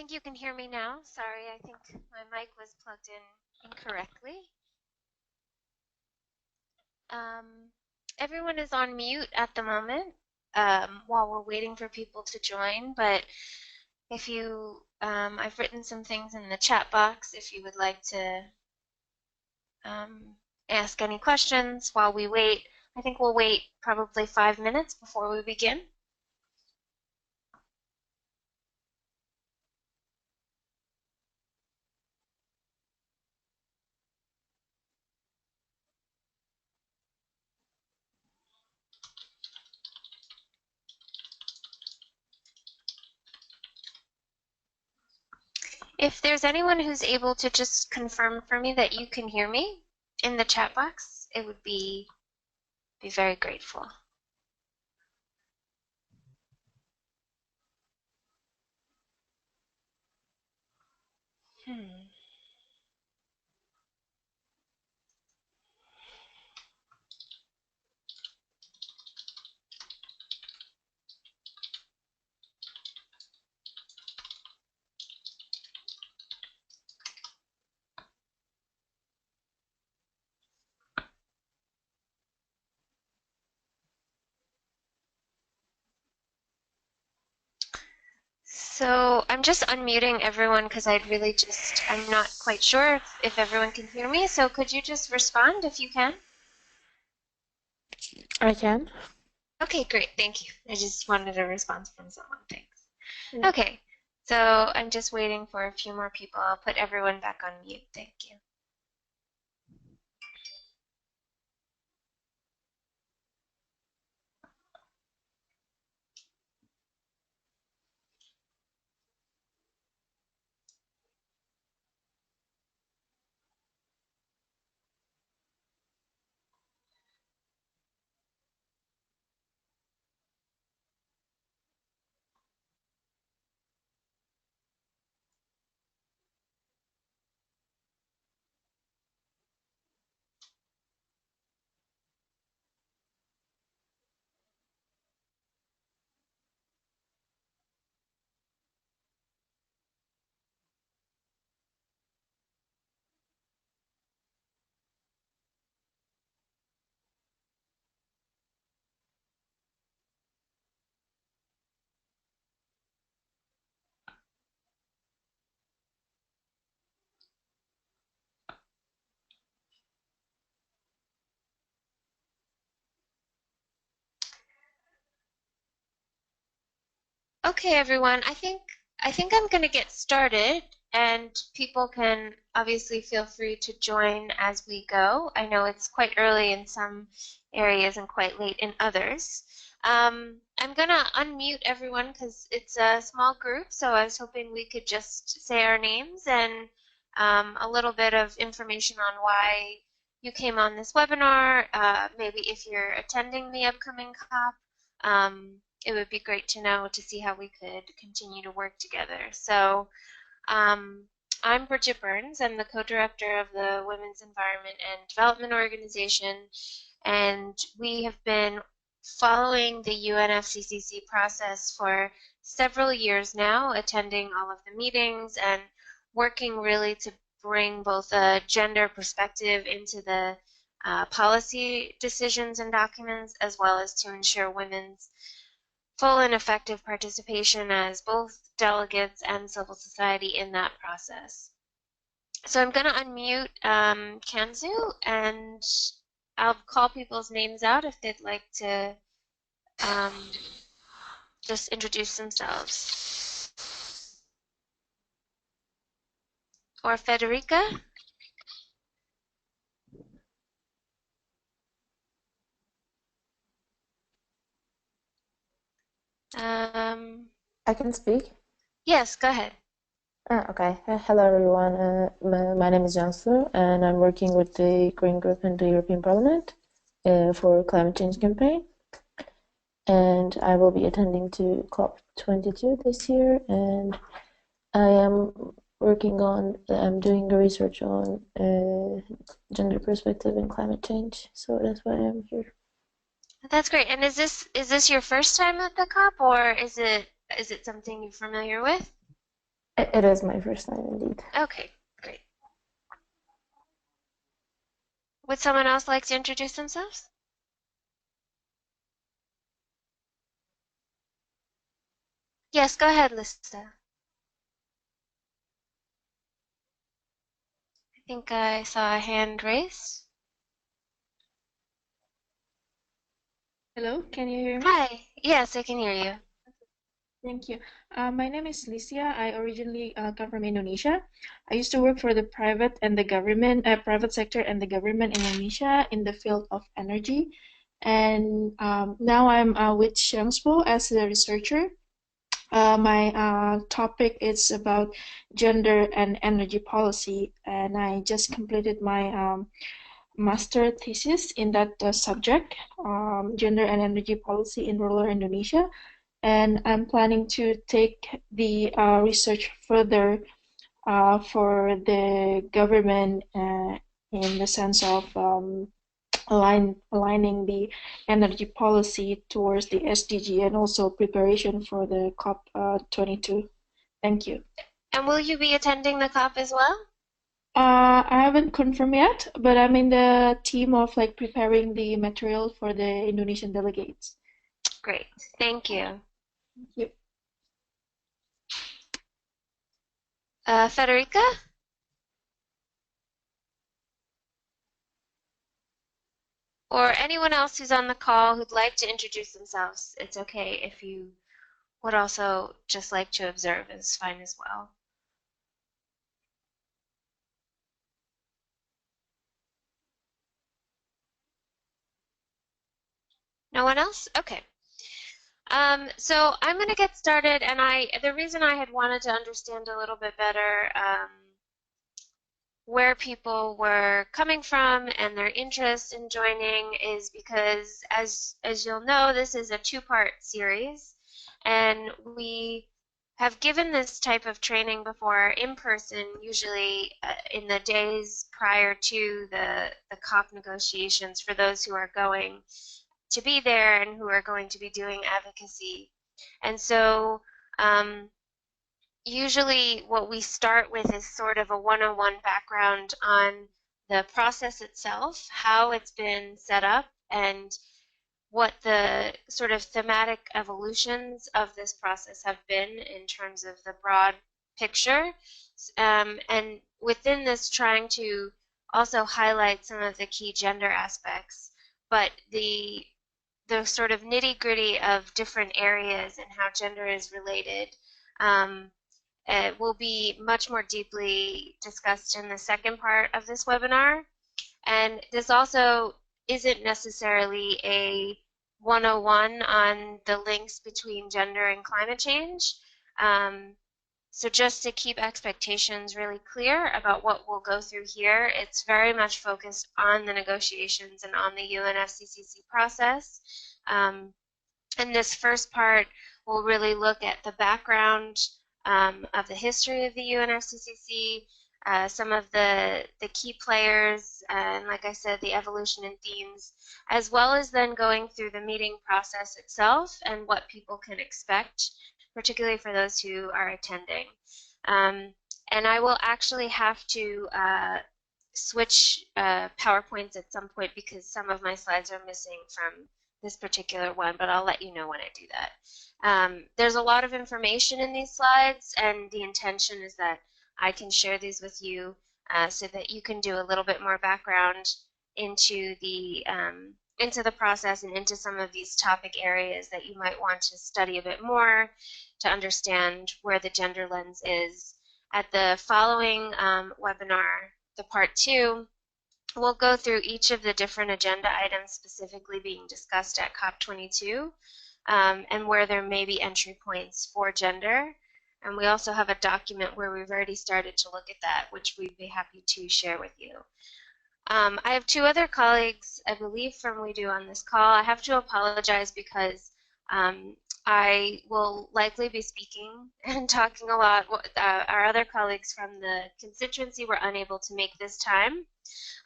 think you can hear me now. Sorry, I think my mic was plugged in incorrectly. Everyone is on mute at the moment while we're waiting for people to join, but if you, I've written some things in the chat box if you would like to ask any questions while we wait. I think we'll wait probably 5 minutes before we begin. If there's anyone who's able to just confirm for me that you can hear me in the chat box, it would be very grateful. So I'm just unmuting everyone because I'm not quite sure if everyone can hear me. So could you just respond if you can? I can. Okay, great. Thank you. I just wanted a response from someone. Thanks. Yeah. Okay, so I'm just waiting for a few more people. I'll put everyone back on mute. Thank you. Okay, everyone. I think I'm going to get started, and people can obviously feel free to join as we go. I know it's quite early in some areas and quite late in others. I'm going to unmute everyone because it's a small group, so I was hoping we could just say our names and a little bit of information on why you came on this webinar, maybe if you're attending the upcoming COP. It would be great to know to see how we could continue to work together. So I'm Bridget Burns. I'm the co-director of the Women's Environment and Development Organization, and we have been following the UNFCCC process for several years now, attending all of the meetings and working really to bring both a gender perspective into the policy decisions and documents, as well as to ensure women's full and effective participation as both delegates and civil society in that process. So I'm going to unmute Kanzu, and I'll call people's names out if they'd like to just introduce themselves. Or Federica? I can speak. Yes, go ahead. Okay. Hello, everyone. My name is Jansu, and I'm working with the Green Group in the European Parliament for climate change campaign. And I will be attending to COP22 this year, and I am I'm doing research on gender perspective in climate change. So that's why I'm here. That's great. And is this your first time at the COP, or is it something you're familiar with? It is my first time indeed. Okay, great. Would someone else like to introduce themselves? Yes, go ahead, Lisa. I think I saw a hand raised. Hello, can you hear me? Hi. Yes, I can hear you. Thank you. My name is Licia. I originally come from Indonesia. I used to work for the private and the government, private sector and the government in Indonesia in the field of energy. And now I'm with Shangspo as a researcher. My topic is about gender and energy policy, and I just completed my master thesis in that subject, gender and energy policy in rural Indonesia. And I'm planning to take the research further for the government in the sense of aligning the energy policy towards the SDG and also preparation for the COP22. Thank you. And will you be attending the COP as well? I haven't confirmed yet, but I'm in the team of like preparing the material for the Indonesian delegates. Great. Thank you. Thank you. Federica? Or anyone else who's on the call who'd like to introduce themselves. It's okay if you would also just like to observe is fine as well. No one else? Okay. So I'm going to get started, and the reason I had wanted to understand a little bit better where people were coming from and their interest in joining is because, as you'll know, this is a two-part series, and we have given this type of training before in person, usually in the days prior to the COP negotiations for those who are going to be there and who are going to be doing advocacy. And so usually what we start with is sort of a one-on-one background on the process itself, how it's been set up, and what the sort of thematic evolutions of this process have been in terms of the broad picture. And within this, trying to also highlight some of the key gender aspects, but the sort of nitty-gritty of different areas and how gender is related will be much more deeply discussed in the second part of this webinar. And this also isn't necessarily a 101 on the links between gender and climate change. So just to keep expectations really clear about what we'll go through here, it's very much focused on the negotiations and on the UNFCCC process. And this first part will really look at the background of the history of the UNFCCC, some of the key players, and like I said, the evolution and themes, as well as then going through the meeting process itself and what people can expect, particularly for those who are attending. And I will actually have to switch PowerPoints at some point because some of my slides are missing from this particular one, but I'll let you know when I do that. There's a lot of information in these slides, and the intention is that I can share these with you so that you can do a little bit more background into the process and into some of these topic areas that you might want to study a bit more to understand where the gender lens is. At the following webinar, the part 2, we'll go through each of the different agenda items specifically being discussed at COP22 and where there may be entry points for gender. And we also have a document where we've already started to look at that, which we'd be happy to share with you. I have 2 other colleagues, I believe, from WeDo on this call. I have to apologize because I will likely be speaking and talking a lot. Our other colleagues from the constituency were unable to make this time,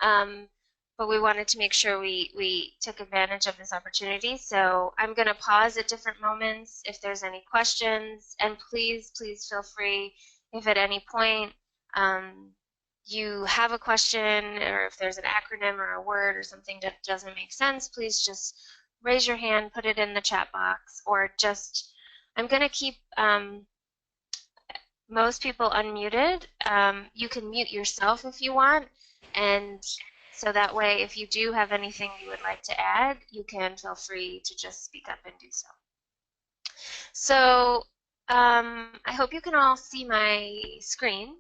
but we wanted to make sure we took advantage of this opportunity. So I'm going to pause at different moments if there's any questions, and please feel free if at any point you have a question, or if there's an acronym or a word or something that doesn't make sense, please just raise your hand, put it in the chat box, or just, I'm going to keep most people unmuted. You can mute yourself if you want, and so that way if you do have anything you would like to add, you can feel free to just speak up and do so. So I hope you can all see my screen.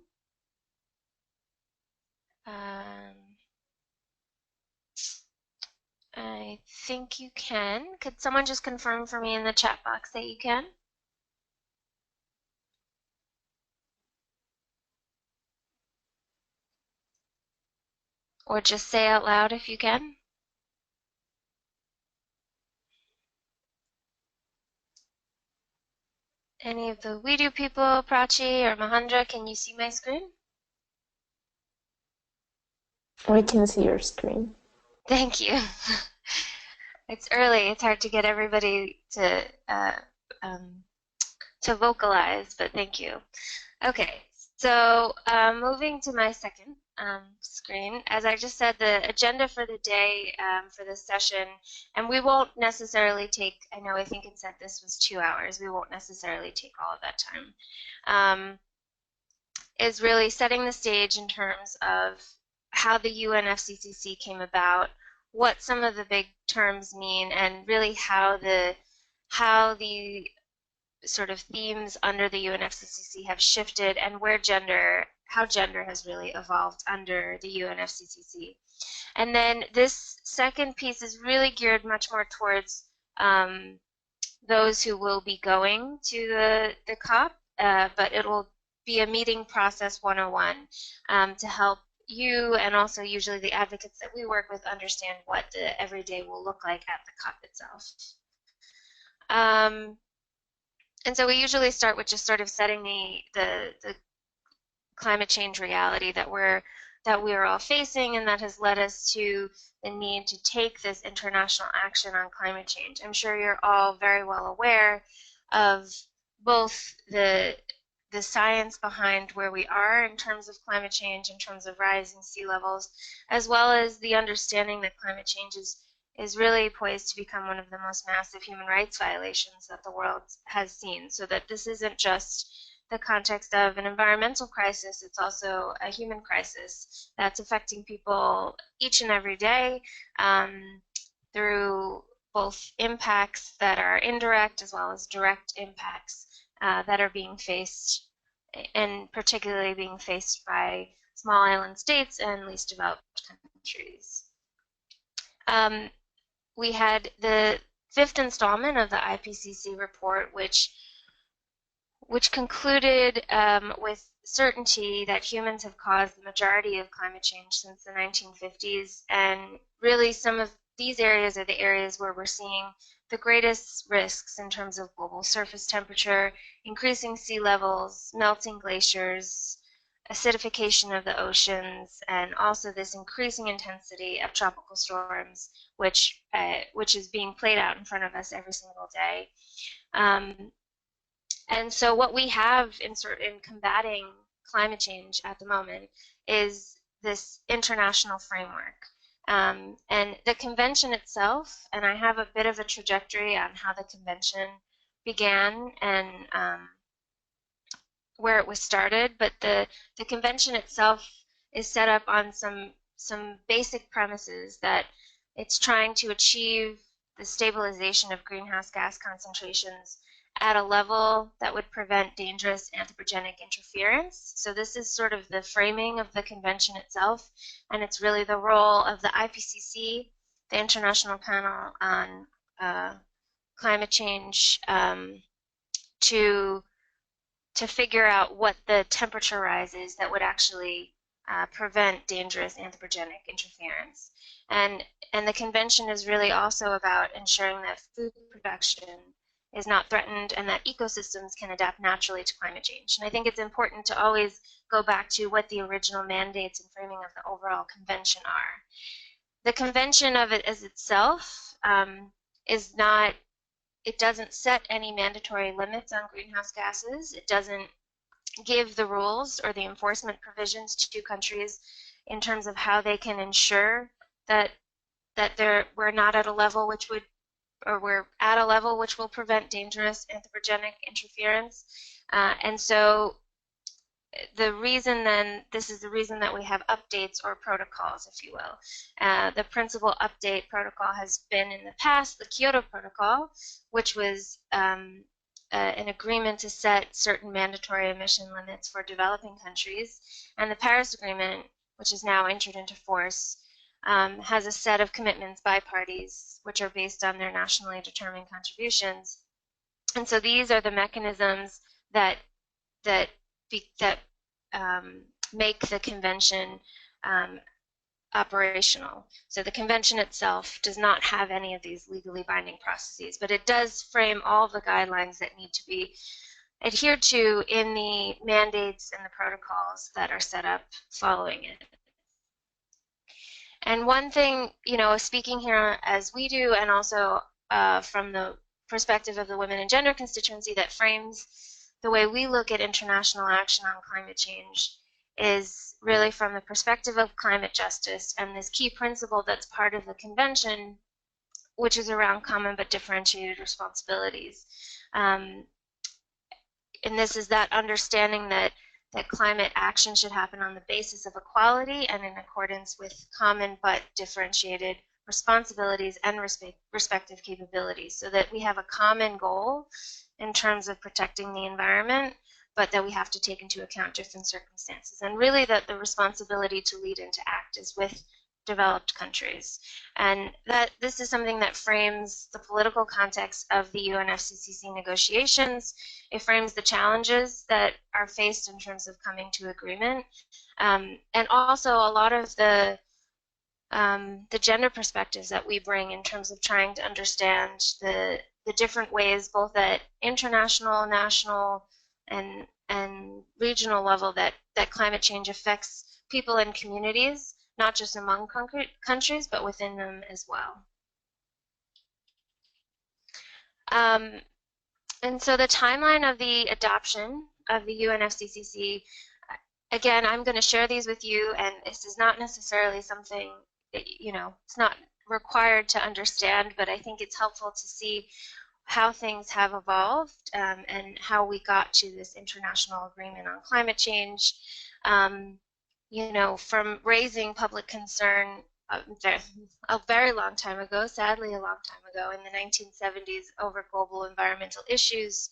I think you can. Could someone just confirm for me in the chat box that you can? Or just say out loud if you can. Any of the We Do people, Prachi or Mahendra, can you see my screen? We can see your screen. Thank you. It's early. It's hard to get everybody to vocalize, but thank you. Okay, so moving to my second screen, as I just said, the agenda for the day for this session, and we won't necessarily take, I think it said this was 2 hours, we won't necessarily take all of that time, is really setting the stage in terms of how the UNFCCC came about, what some of the big terms mean, and really how the sort of themes under the UNFCCC have shifted, and how gender has really evolved under the UNFCCC. And then this second piece is really geared much more towards those who will be going to the COP, but it will be a meeting process 101 to help you and also usually the advocates that we work with understand what the everyday will look like at the COP itself. And so we usually start with just sort of setting the climate change reality that we are all facing, and that has led us to the need to take this international action on climate change. I'm sure you're all very well aware of both the science behind where we are in terms of climate change, in terms of rising sea levels, as well as the understanding that climate change is really poised to become one of the most massive human rights violations that the world has seen. So that this isn't just the context of an environmental crisis, it's also a human crisis that's affecting people each and every day through both impacts that are indirect as well as direct impacts that are being faced, and particularly being faced by small island states and least developed countries. We had the 5th installment of the IPCC report, which concluded with certainty that humans have caused the majority of climate change since the 1950s, and really some of these areas are the areas where we're seeing the greatest risks in terms of global surface temperature, increasing sea levels, melting glaciers, acidification of the oceans, and also this increasing intensity of tropical storms, which is being played out in front of us every single day. And so what we have in combating climate change at the moment is this international framework. And the convention itself, and I have a bit of a trajectory on how the convention began and where it was started, but the convention itself is set up on some basic premises that it's trying to achieve the stabilization of greenhouse gas concentrations at a level that would prevent dangerous anthropogenic interference. So this is sort of the framing of the convention itself, and it's really the role of the IPCC, the International Panel on Climate Change, to figure out what the temperature rise is that would actually prevent dangerous anthropogenic interference. And the convention is really also about ensuring that food production is not threatened and that ecosystems can adapt naturally to climate change. And I think it's important to always go back to what the original mandates and framing of the overall convention are. The convention of it as itself is not, it doesn't set any mandatory limits on greenhouse gases. It doesn't give the rules or the enforcement provisions to countries in terms of how they can ensure that we're not at a level which would, or we're at a level which will prevent dangerous anthropogenic interference. And so the reason then, this is the reason that we have updates or protocols, if you will. The principal update protocol has been in the past the Kyoto Protocol, which was an agreement to set certain mandatory emission limits for developing countries. And the Paris Agreement, which is now entered into force, has a set of commitments by parties, which are based on their nationally determined contributions. And so these are the mechanisms that make the convention operational. So the convention itself does not have any of these legally binding processes, but it does frame all the guidelines that need to be adhered to in the mandates and the protocols that are set up following it. And one thing, speaking here as we do, and also from the perspective of the women and gender constituency that frames the way we look at international action on climate change, is really from the perspective of climate justice and this key principle that's part of the convention, which is around common but differentiated responsibilities. And this is that understanding that climate action should happen on the basis of equality and in accordance with common but differentiated responsibilities and respective capabilities, so that we have a common goal in terms of protecting the environment, but that we have to take into account different circumstances. And really that the responsibility to lead and to act is with developed countries. And that this is something that frames the political context of the UNFCCC negotiations. It frames the challenges that are faced in terms of coming to agreement. And also a lot of the gender perspectives that we bring in terms of trying to understand the different ways, both at international, national, and regional level, that climate change affects people and communities, not just among countries, but within them as well. And so the timeline of the adoption of the UNFCCC, again, I'm going to share these with you, and this is not necessarily something that, it's not required to understand, but I think it's helpful to see how things have evolved and how we got to this international agreement on climate change. From raising public concern a very long time ago, sadly a long time ago, in the 1970s over global environmental issues,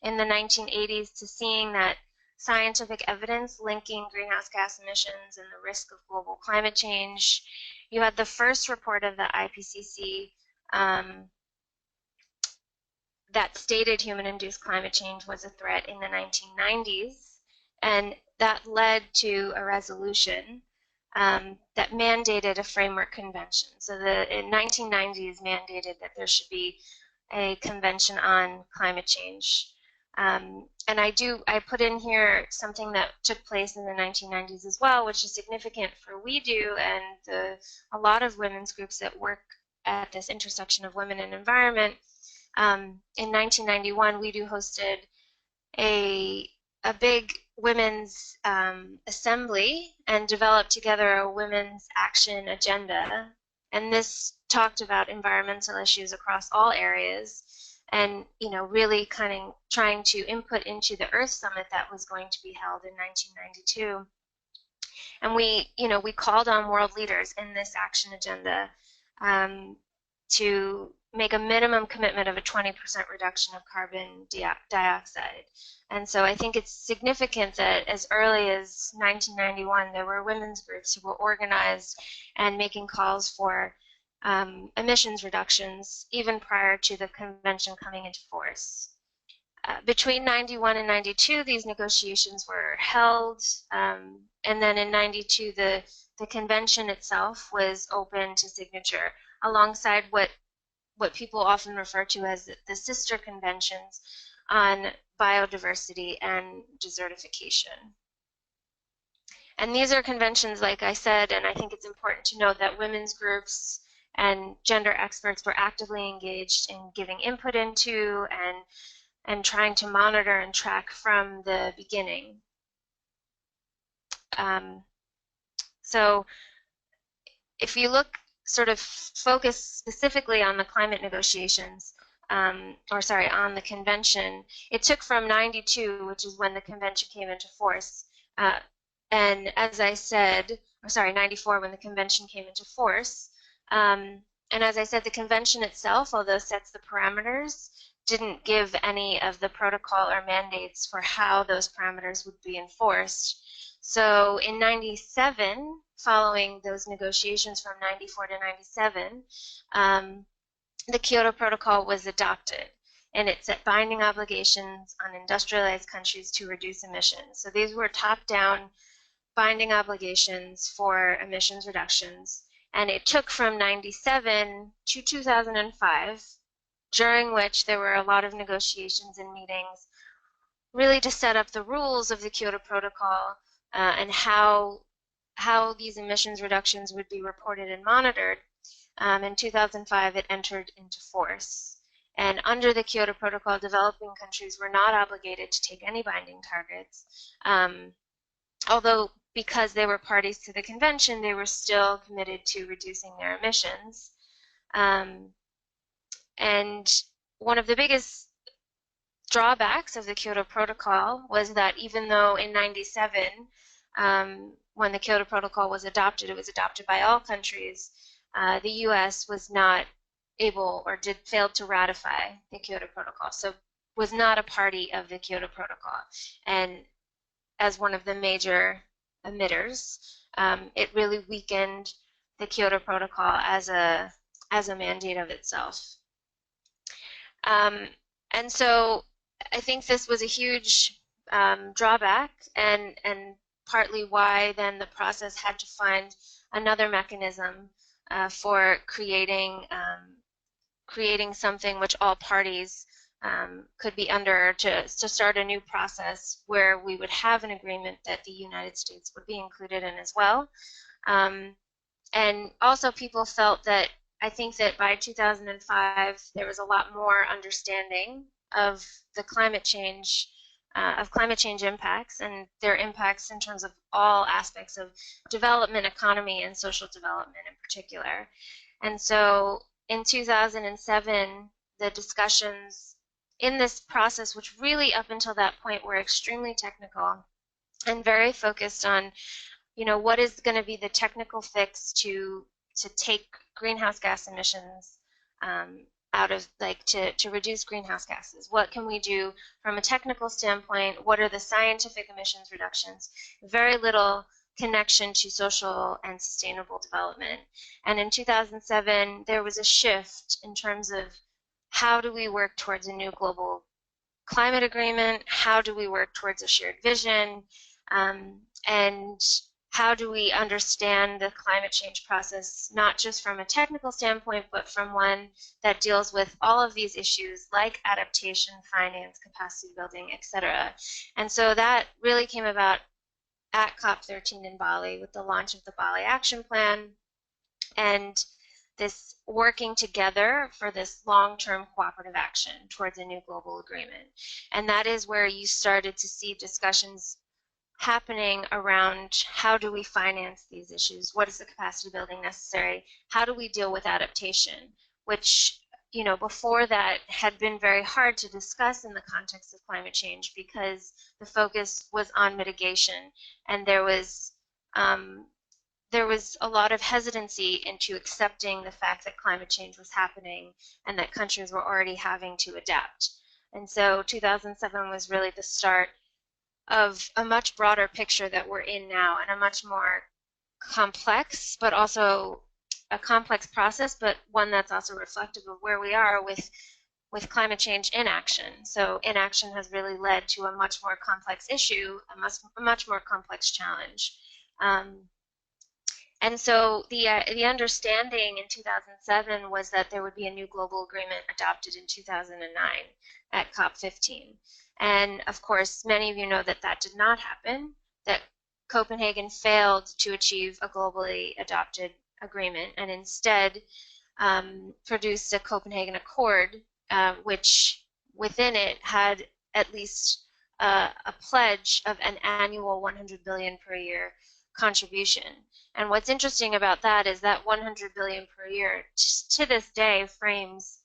in the 1980s to seeing that scientific evidence linking greenhouse gas emissions and the risk of global climate change. You had the first report of the IPCC that stated human-induced climate change was a threat in the 1990s, and that led to a resolution that mandated a framework convention. So in 1990s mandated that there should be a convention on climate change. And I put in here something that took place in the 1990s as well, which is significant for We Do and a lot of women's groups that work at this intersection of women and environment. In 1991, We Do hosted a big women's assembly and developed together a women's action agenda. And this talked about environmental issues across all areas, and really kind of trying to input into the Earth Summit that was going to be held in 1992. And we called on world leaders in this action agenda to make a minimum commitment of a 20% reduction of carbon dioxide. And so I think it's significant that as early as 1991, there were women's groups who were organized and making calls for emissions reductions even prior to the convention coming into force. Between 91 and 92, these negotiations were held, and then in 92, the convention itself was open to signature alongside what people often refer to as the sister conventions on biodiversity and desertification. And these are conventions, like I said, and I think it's important to note that women's groups and gender experts were actively engaged in giving input into and and trying to monitor and track from the beginning. So if you look sort of focus specifically on the climate negotiations, on the convention, it took from 92, which is when the convention came into force, and as I said, 94 when the convention came into force, and as I said, the convention itself, although sets the parameters, didn't give any of the protocol or mandates for how those parameters would be enforced. So in 97, following those negotiations from 94 to 97, the Kyoto Protocol was adopted, and it set binding obligations on industrialized countries to reduce emissions. So these were top-down binding obligations for emissions reductions, and it took from 97 to 2005, during which there were a lot of negotiations and meetings really to set up the rules of the Kyoto Protocol and how these emissions reductions would be reported and monitored. In 2005, it entered into force. And under the Kyoto Protocol, developing countries were not obligated to take any binding targets, although because they were parties to the convention, they were still committed to reducing their emissions. And one of the biggest drawbacks of the Kyoto Protocol was that even though in 97, when the Kyoto Protocol was adopted, it was adopted by all countries, the US was not able or failed to ratify the Kyoto Protocol, so was not a party of the Kyoto Protocol. And as one of the major emitters, it really weakened the Kyoto Protocol as a mandate of itself. And so I think this was a huge drawback, and partly why then the process had to find another mechanism for creating something which all parties could be under to start a new process where we would have an agreement that the United States would be included in as well. And also people felt that, I think that by 2005 there was a lot more understanding of the climate change impacts and their impacts in terms of all aspects of development, economy, and social development in particular. And so in 2007, the discussions in this process, which really up until that point were extremely technical and very focused on, what is going to be the technical fix to take greenhouse gas emissions out of, to reduce greenhouse gases. What can we do from a technical standpoint? What are the scientific emissions reductions? Very little connection to social and sustainable development. And in 2007, there was a shift in terms of how do we work towards a new global climate agreement? How do we work towards a shared vision? And how do we understand the climate change process, not just from a technical standpoint, but from one that deals with all of these issues like adaptation, finance, capacity building, etc. And so that really came about at COP13 in Bali with the launch of the Bali Action Plan and this working together for this long-term cooperative action towards a new global agreement. And that is where you started to see discussions happening around how do we finance these issues? What is the capacity building necessary? How do we deal with adaptation? Which, before that had been very hard to discuss in the context of climate change because the focus was on mitigation, and there was a lot of hesitancy into accepting the fact that climate change was happening and that countries were already having to adapt. And so 2007 was really the start of a much broader picture that we're in now, and a much more complex, but also a complex process, but one that's also reflective of where we are with climate change inaction. So inaction has really led to a much more complex issue, a much more complex challenge. And so the understanding in 2007 was that there would be a new global agreement adopted in 2009 at COP15. And of course, many of you know that that did not happen, that Copenhagen failed to achieve a globally adopted agreement and instead produced a Copenhagen Accord, which within it had at least a pledge of an annual 100 billion per year contribution. And what's interesting about that is that 100 billion per year to this day frames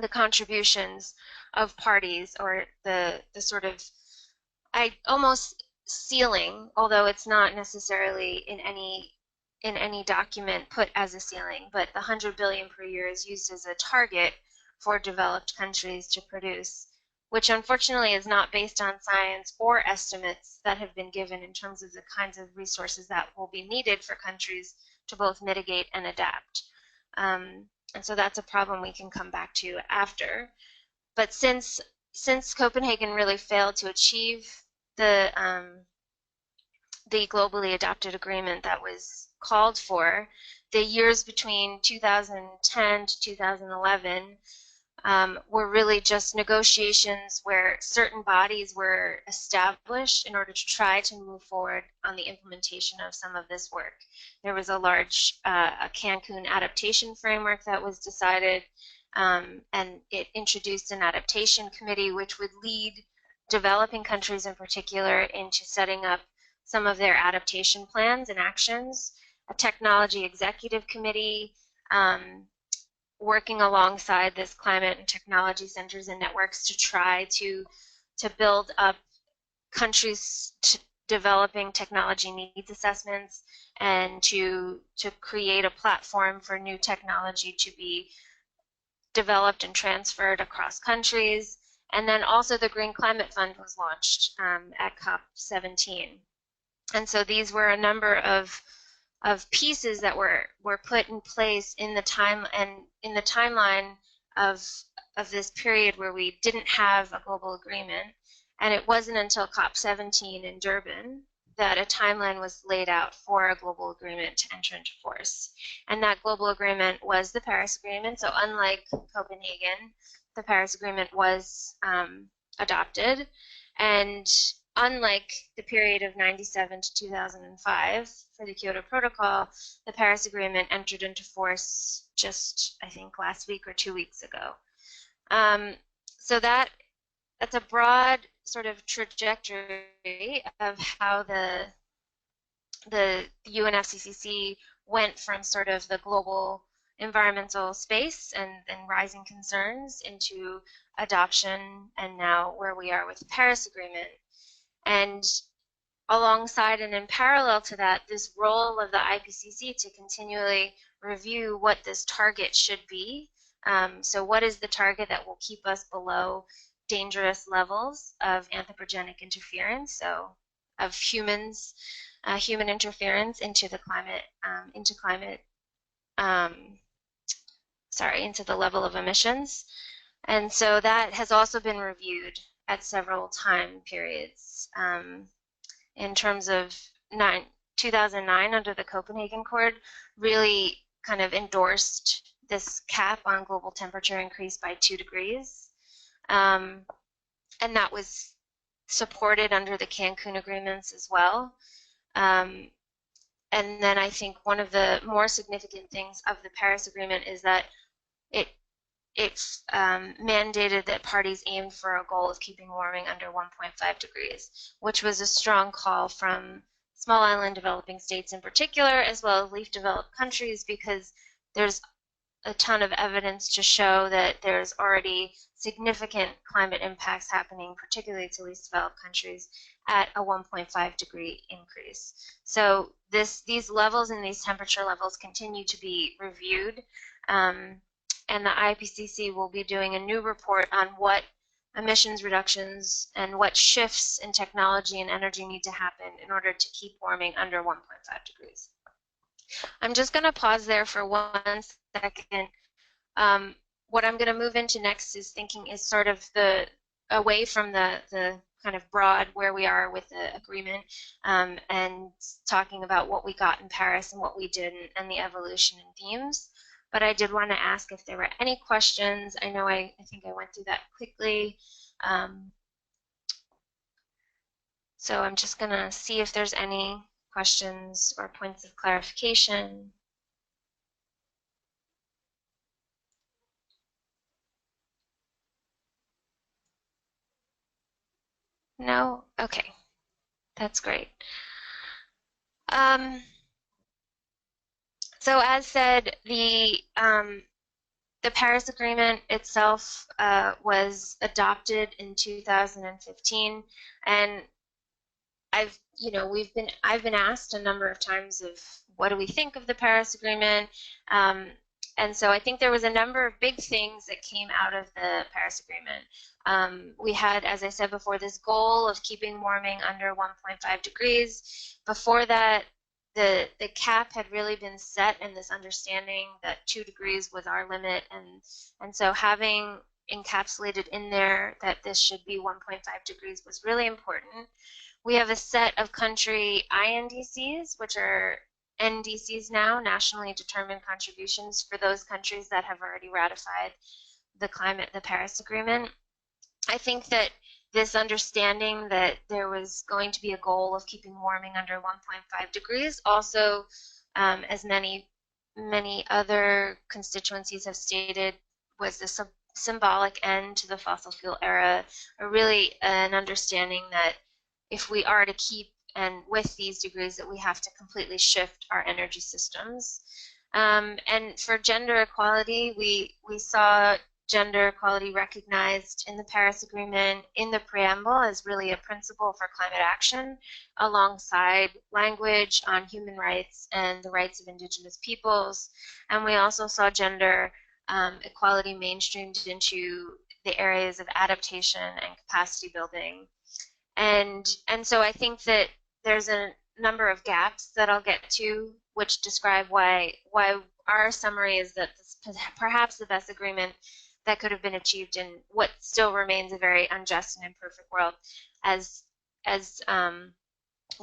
the contributions of parties, or the sort of almost ceiling, although it's not necessarily in any document put as a ceiling, but the 100 billion per year is used as a target for developed countries to produce, which unfortunately is not based on science or estimates that have been given in terms of the kinds of resources that will be needed for countries to both mitigate and adapt. And so that's a problem we can come back to after. But since Copenhagen really failed to achieve the globally adopted agreement that was called for, the years between 2010 to 2011 were really just negotiations where certain bodies were established in order to try to move forward on the implementation of some of this work. There was a large a Cancun adaptation framework that was decided, and it introduced an adaptation committee which would lead developing countries in particular into setting up some of their adaptation plans and actions, a technology executive committee, working alongside this climate and technology centers and networks to try to build up countries to developing technology needs assessments and to create a platform for new technology to be developed and transferred across countries. And then also the Green Climate Fund was launched at COP17. And so these were a number of pieces that were put in place in the timeline of this period where we didn't have a global agreement. And it wasn't until COP17 in Durban that a timeline was laid out for a global agreement to enter into force. And that global agreement was the Paris Agreement. So unlike Copenhagen, the Paris Agreement was adopted. And unlike the period of 97 to 2005 for the Kyoto Protocol, the Paris Agreement entered into force just, I think, last week or 2 weeks ago. So that's a broad sort of trajectory of how the UNFCCC went from sort of the global environmental space and rising concerns into adoption, and now where we are with the Paris Agreement. And alongside and in parallel to that, this role of the IPCC to continually review what this target should be. So what is the target that will keep us below dangerous levels of anthropogenic interference, so of human interference into the into the level of emissions. And so that has also been reviewed at several time periods. In terms of 2009, under the Copenhagen Accord, really kind of endorsed this cap on global temperature increase by 2 degrees. And that was supported under the Cancun agreements as well. And then I think one of the more significant things of the Paris Agreement is that it mandated that parties aim for a goal of keeping warming under 1.5 degrees, which was a strong call from small island developing states in particular, as well as least developed countries, because there's a ton of evidence to show that there's already significant climate impacts happening, particularly to least developed countries, at a 1.5 degree increase. So these levels and these temperature levels continue to be reviewed. And the IPCC will be doing a new report on what emissions reductions and what shifts in technology and energy need to happen in order to keep warming under 1.5 degrees. I'm just going to pause there for 1 second. What I'm going to move into next is sort of away from the kind of broad where we are with the agreement, and talking about what we got in Paris and what we didn't, and the evolution and themes. But I did want to ask if there were any questions. I know I think I went through that quickly. So I'm just going to see if there's any questions or points of clarification. No? Okay, that's great. Um, so as said, the Paris Agreement itself was adopted in 2015, and I've been asked a number of times of what do we think of the Paris Agreement, um, and so I think there was a number of big things that came out of the Paris Agreement. We had, as I said before, this goal of keeping warming under 1.5 degrees. Before that, the cap had really been set, and this understanding that 2 degrees was our limit, and so having encapsulated in there that this should be 1.5 degrees was really important. We have a set of country INDCs, which are NDCs now, nationally determined contributions, for those countries that have already ratified the Paris Agreement. I think that this understanding that there was going to be a goal of keeping warming under 1.5 degrees also, as many other constituencies have stated, was the symbolic end to the fossil fuel era, or really an understanding that if we are to keep and with these degrees, that we have to completely shift our energy systems. And for gender equality, we saw gender equality recognized in the Paris Agreement in the preamble as really a principle for climate action, alongside language on human rights and the rights of indigenous peoples. And we also saw gender equality mainstreamed into the areas of adaptation and capacity building. And so I think that there's a number of gaps that I'll get to, which describe why our summary is that this is perhaps the best agreement that could have been achieved in what still remains a very unjust and imperfect world. As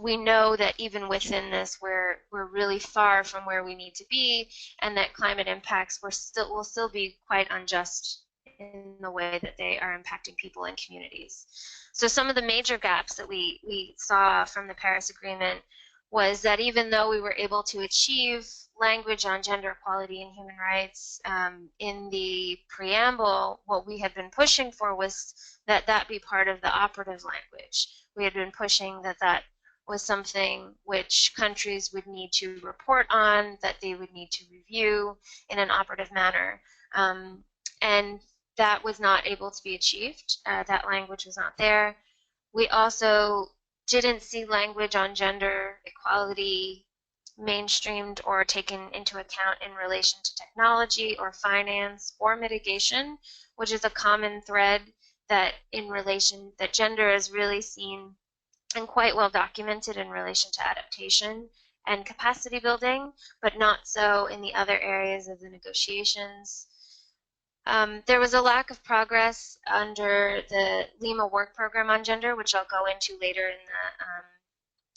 we know that even within this, we're really far from where we need to be, and that climate impacts will still be quite unjust in the way that they are impacting people and communities. So some of the major gaps that we saw from the Paris Agreement was that even though we were able to achieve language on gender equality and human rights in the preamble, what we had been pushing for was that that be part of the operative language. We had been pushing that that was something which countries would need to report on, that they would need to review in an operative manner. And that was not able to be achieved. That language was not there. We also didn't see language on gender equality mainstreamed or taken into account in relation to technology or finance or mitigation, which is a common thread that in relation that gender is really seen and quite well documented in relation to adaptation and capacity building, but not so in the other areas of the negotiations. There was a lack of progress under the Lima Work Program on Gender, which I'll go into later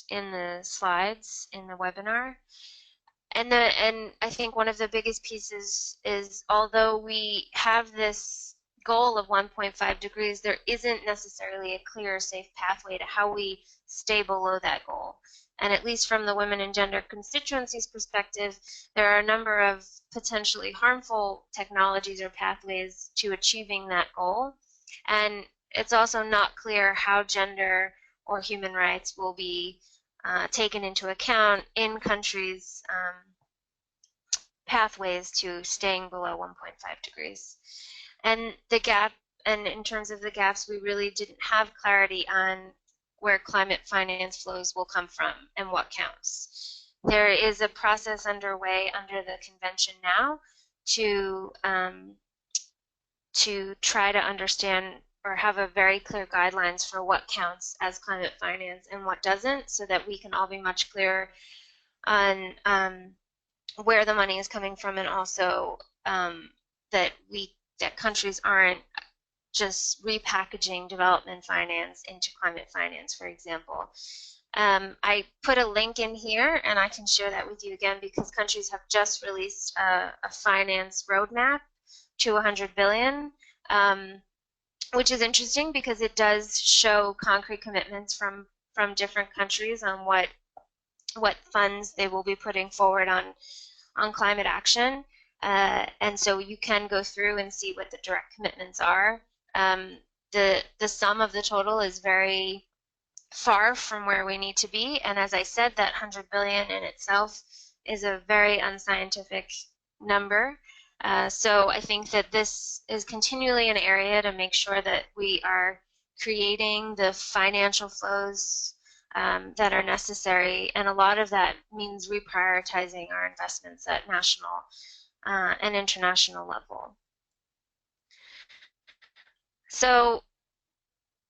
in the slides in the webinar. And I think one of the biggest pieces is, although we have this goal of 1.5 degrees, there isn't necessarily a clear, safe pathway to how we stay below that goal. And at least from the women and gender constituencies perspective, there are a number of potentially harmful technologies or pathways to achieving that goal. And it's also not clear how gender or human rights will be taken into account in countries' pathways to staying below 1.5 degrees. And the gap, and in terms of the gaps, we really didn't have clarity on where climate finance flows will come from and what counts. There is a process underway under the convention now to try to understand or have a very clear guidelines for what counts as climate finance and what doesn't, so that we can all be much clearer on where the money is coming from, and also that countries aren't just repackaging development finance into climate finance, for example. I put a link in here, and I can share that with you again, because countries have just released a finance roadmap to 100 billion, which is interesting because it does show concrete commitments from different countries on what funds they will be putting forward on climate action. And so you can go through and see what the direct commitments are. the sum of the total is very far from where we need to be. And as I said, that 100 billion in itself is a very unscientific number. So I think that this is continually an area to make sure that we are creating the financial flows that are necessary. And a lot of that means reprioritizing our investments at national and international level. So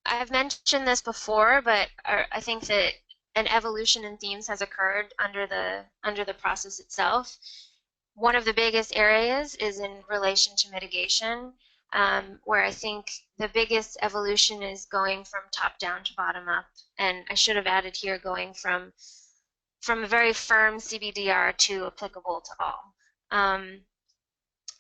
I've mentioned this before, but I think that an evolution in themes has occurred under the process itself. One of the biggest areas is in relation to mitigation, where I think the biggest evolution is going from top down to bottom up. And I should have added here going from a very firm CBDR to applicable to all.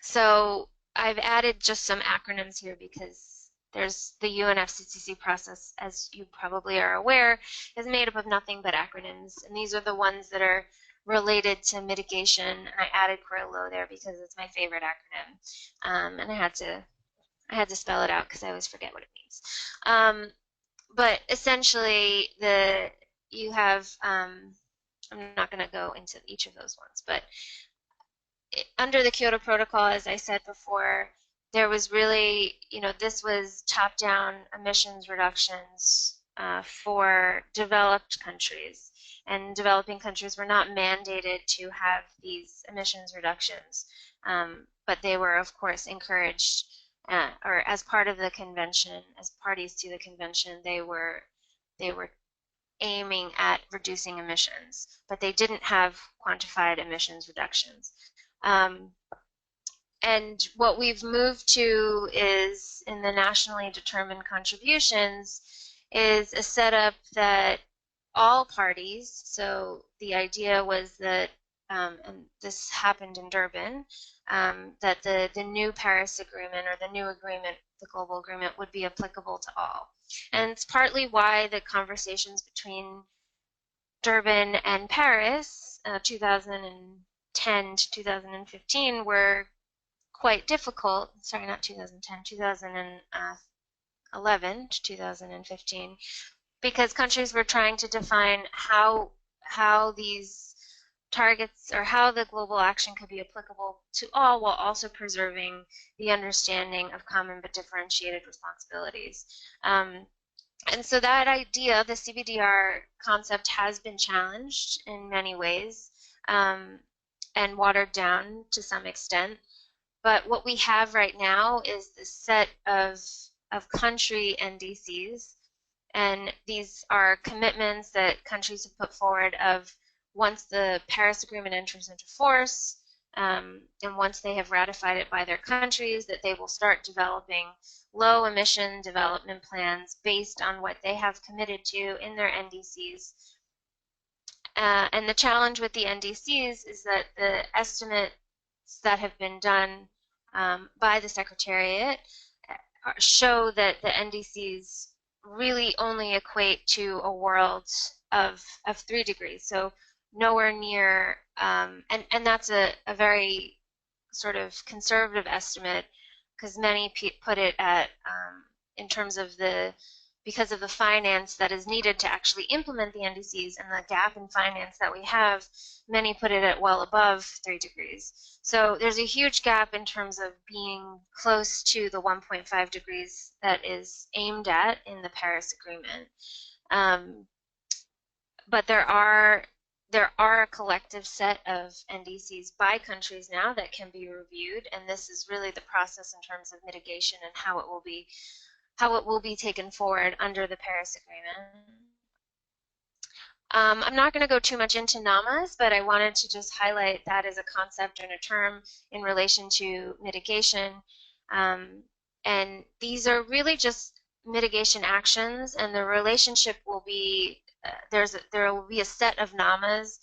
So I've added just some acronyms here because there's the UNFCCC process, as you probably are aware, is made up of nothing but acronyms. And these are the ones that are related to mitigation. And I added Corello there because it's my favorite acronym. And I had to spell it out because I always forget what it means. But essentially, you have, I'm not going to go into each of those ones, but under the Kyoto Protocol, as I said before, there was really, this was top-down emissions reductions for developed countries. And developing countries were not mandated to have these emissions reductions, but they were, of course, encouraged, or as part of the convention, as parties to the convention, they were aiming at reducing emissions, but they didn't have quantified emissions reductions. And what we've moved to is in the nationally determined contributions is a setup that all parties, so the idea was that, and this happened in Durban, that the new Paris Agreement or the new agreement, the global agreement, would be applicable to all. And it's partly why the conversations between Durban and Paris, 2010 to 2015, were quite difficult. Sorry, not 2010, 2011 to 2015, because countries were trying to define how these targets or how the global action could be applicable to all while also preserving the understanding of common but differentiated responsibilities. And so that idea, the CBDR concept, has been challenged in many ways and watered down to some extent. But what we have right now is this set of country NDCs, and these are commitments that countries have put forward of once the Paris Agreement enters into force, and once they have ratified it by their countries, that they will start developing low emission development plans based on what they have committed to in their NDCs. And the challenge with the NDCs is that the estimates that have been done by the Secretariat show that the NDCs really only equate to a world of 3 degrees. So nowhere near, and that's a very sort of conservative estimate, because many put it at, in terms of because of the finance that is needed to actually implement the NDCs and the gap in finance that we have, many put it at well above 3 degrees. So there's a huge gap in terms of being close to the 1.5 degrees that is aimed at in the Paris Agreement. But there are a collective set of NDCs by countries now that can be reviewed, and this is really the process in terms of mitigation and how it will be taken forward under the Paris Agreement. I'm not going to go too much into NAMAs, but I wanted to just highlight that as a concept and a term in relation to mitigation. And these are really just mitigation actions, and the relationship will be, there will be a set of NAMAs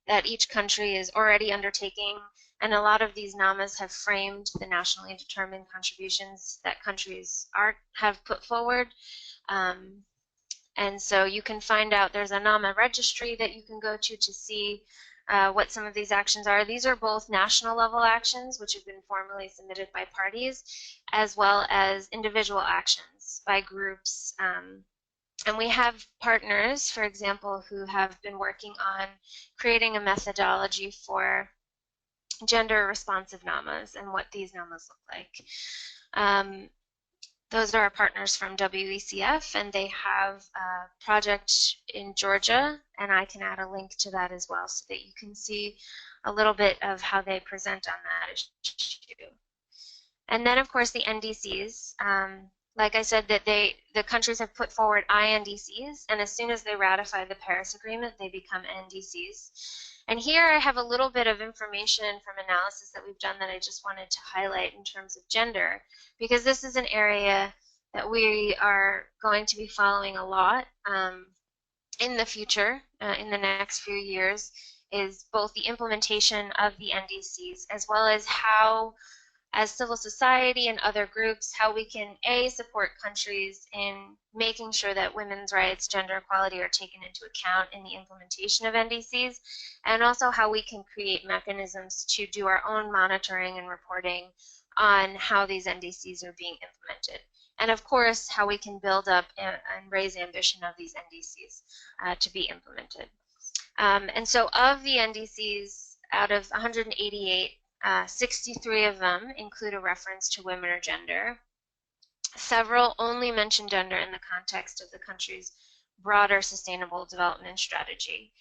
that each country is already undertaking, and a lot of these NAMAs have framed the nationally determined contributions that countries have put forward. And so you can find out, there's a NAMA registry that you can go to see what some of these actions are. These are both national level actions, which have been formally submitted by parties, as well as individual actions by groups. And we have partners, for example, who have been working on creating a methodology for gender responsive NAMAs and what these NAMAs look like. Those are our partners from WECF, and they have a project in Georgia, and I can add a link to that as well so that you can see a little bit of how they present on that issue. And then, of course, the NDCs. Like I said, that the countries have put forward INDCs, and as soon as they ratify the Paris Agreement, they become NDCs. And here I have a little bit of information from analysis that we've done that I just wanted to highlight in terms of gender, because this is an area that we are going to be following a lot in the future, in the next few years, is both the implementation of the NDCs as well as how, as civil society and other groups, how we can support countries in making sure that women's rights, gender equality are taken into account in the implementation of NDCs, and also how we can create mechanisms to do our own monitoring and reporting on how these NDCs are being implemented. And of course, how we can build up and raise ambition of these NDCs to be implemented. And so of the NDCs, out of 188, 63 of them include a reference to women or gender. Several only mention gender in the context of the country's broader sustainable development strategy.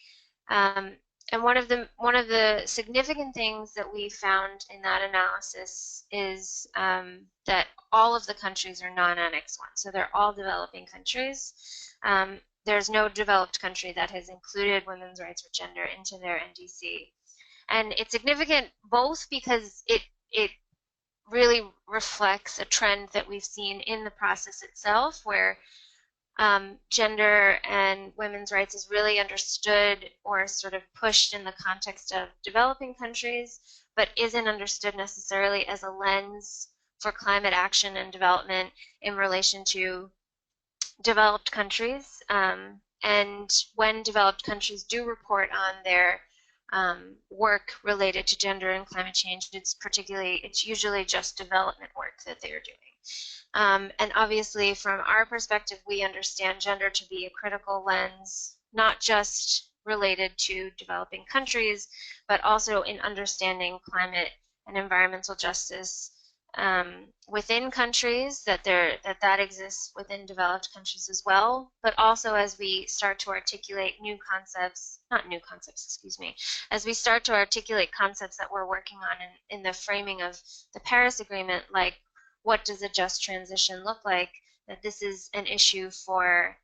And one of the significant things that we found in that analysis is that all of the countries are non-Annex 1, so they're all developing countries. There's no developed country that has included women's rights or gender into their NDC. And it's significant both because it really reflects a trend that we've seen in the process itself, where gender and women's rights is really understood or sort of pushed in the context of developing countries, but isn't understood necessarily as a lens for climate action and development in relation to developed countries. And when developed countries do report on their work related to gender and climate change, it's usually just development work that they are doing. And obviously, from our perspective, we understand gender to be a critical lens, not just related to developing countries, but also in understanding climate and environmental justice within countries, that exists within developed countries as well, but also as we start to articulate as we start to articulate concepts that we're working on in the framing of the Paris Agreement, like what does a just transition look like, that this is an issue for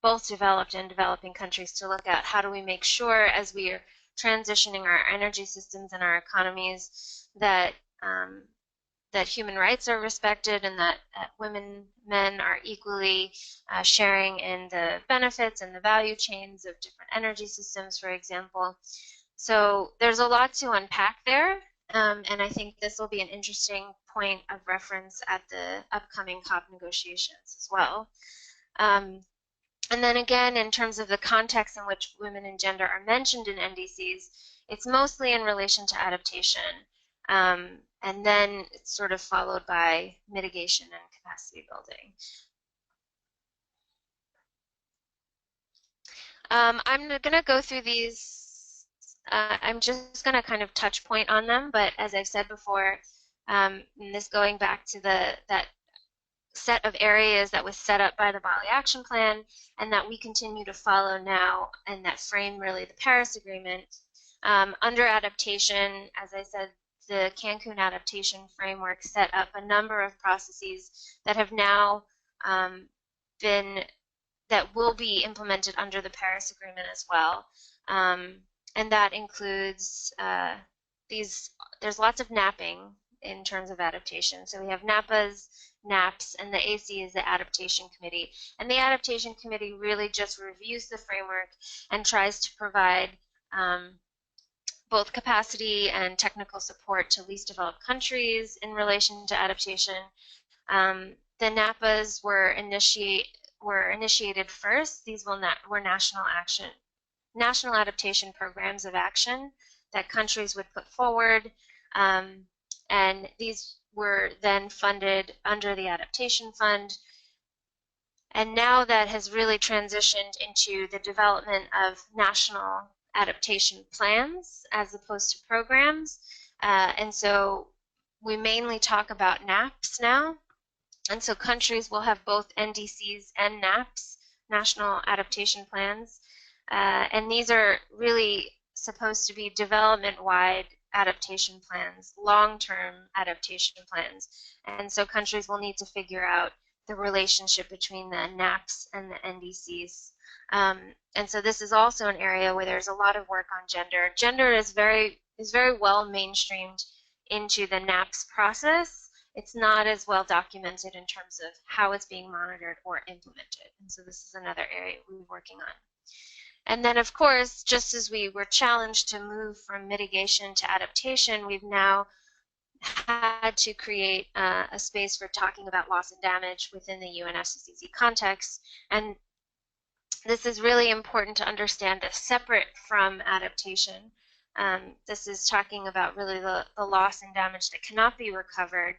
both developed and developing countries to look at. How do we make sure, as we are transitioning our energy systems and our economies, that human rights are respected, and that women, men are equally sharing in the benefits and the value chains of different energy systems, for example. So there's a lot to unpack there, and I think this will be an interesting point of reference at the upcoming COP negotiations as well. And then again, in terms of the context in which women and gender are mentioned in NDCs, it's mostly in relation to adaptation. And then it's sort of followed by mitigation and capacity building. I'm going to go through these. I'm just going to kind of touch point on them, but as I've said before, this going back to that set of areas that was set up by the Bali Action Plan and that we continue to follow now, and that frame really the Paris Agreement. Under adaptation, as I said, the Cancun Adaptation Framework set up a number of processes that have now that will be implemented under the Paris Agreement as well. And that includes there's lots of napping in terms of adaptation. So we have NAPAs, NAPs, and the AC is the Adaptation Committee. And the Adaptation Committee really just reviews the framework and tries to provide both capacity and technical support to least developed countries in relation to adaptation. The NAPAs were initiated first. These were national action national adaptation programs of action that countries would put forward, and these were then funded under the Adaptation Fund. And now that has really transitioned into the development of national adaptation plans as opposed to programs. And so we mainly talk about NAPs now. And so countries will have both NDCs and NAPs, National Adaptation Plans. And these are really supposed to be development-wide adaptation plans, long-term adaptation plans. And so countries will need to figure out the relationship between the NAPs and the NDCs. And so this is also an area where there's a lot of work on gender. Gender is very well mainstreamed into the NAPs process. It's not as well documented in terms of how it's being monitored or implemented. And so this is another area we're working on. And then, of course, just as we were challenged to move from mitigation to adaptation, we've now had to create a space for talking about loss and damage within the UNFCCC context. And this is really important to understand as separate from adaptation. This is talking about really the loss and damage that cannot be recovered,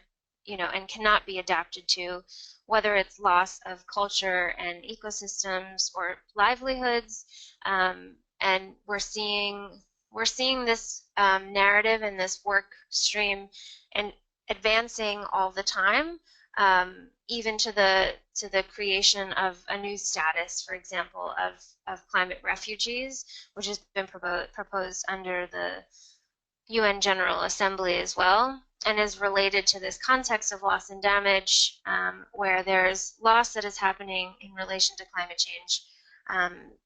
and cannot be adapted to, whether it's loss of culture and ecosystems or livelihoods. And we're seeing this narrative and this work stream and advancing all the time, even to the creation of a new status, for example, of climate refugees, which has been proposed under the UN General Assembly as well, and is related to this context of loss and damage, where there's loss that is happening in relation to climate change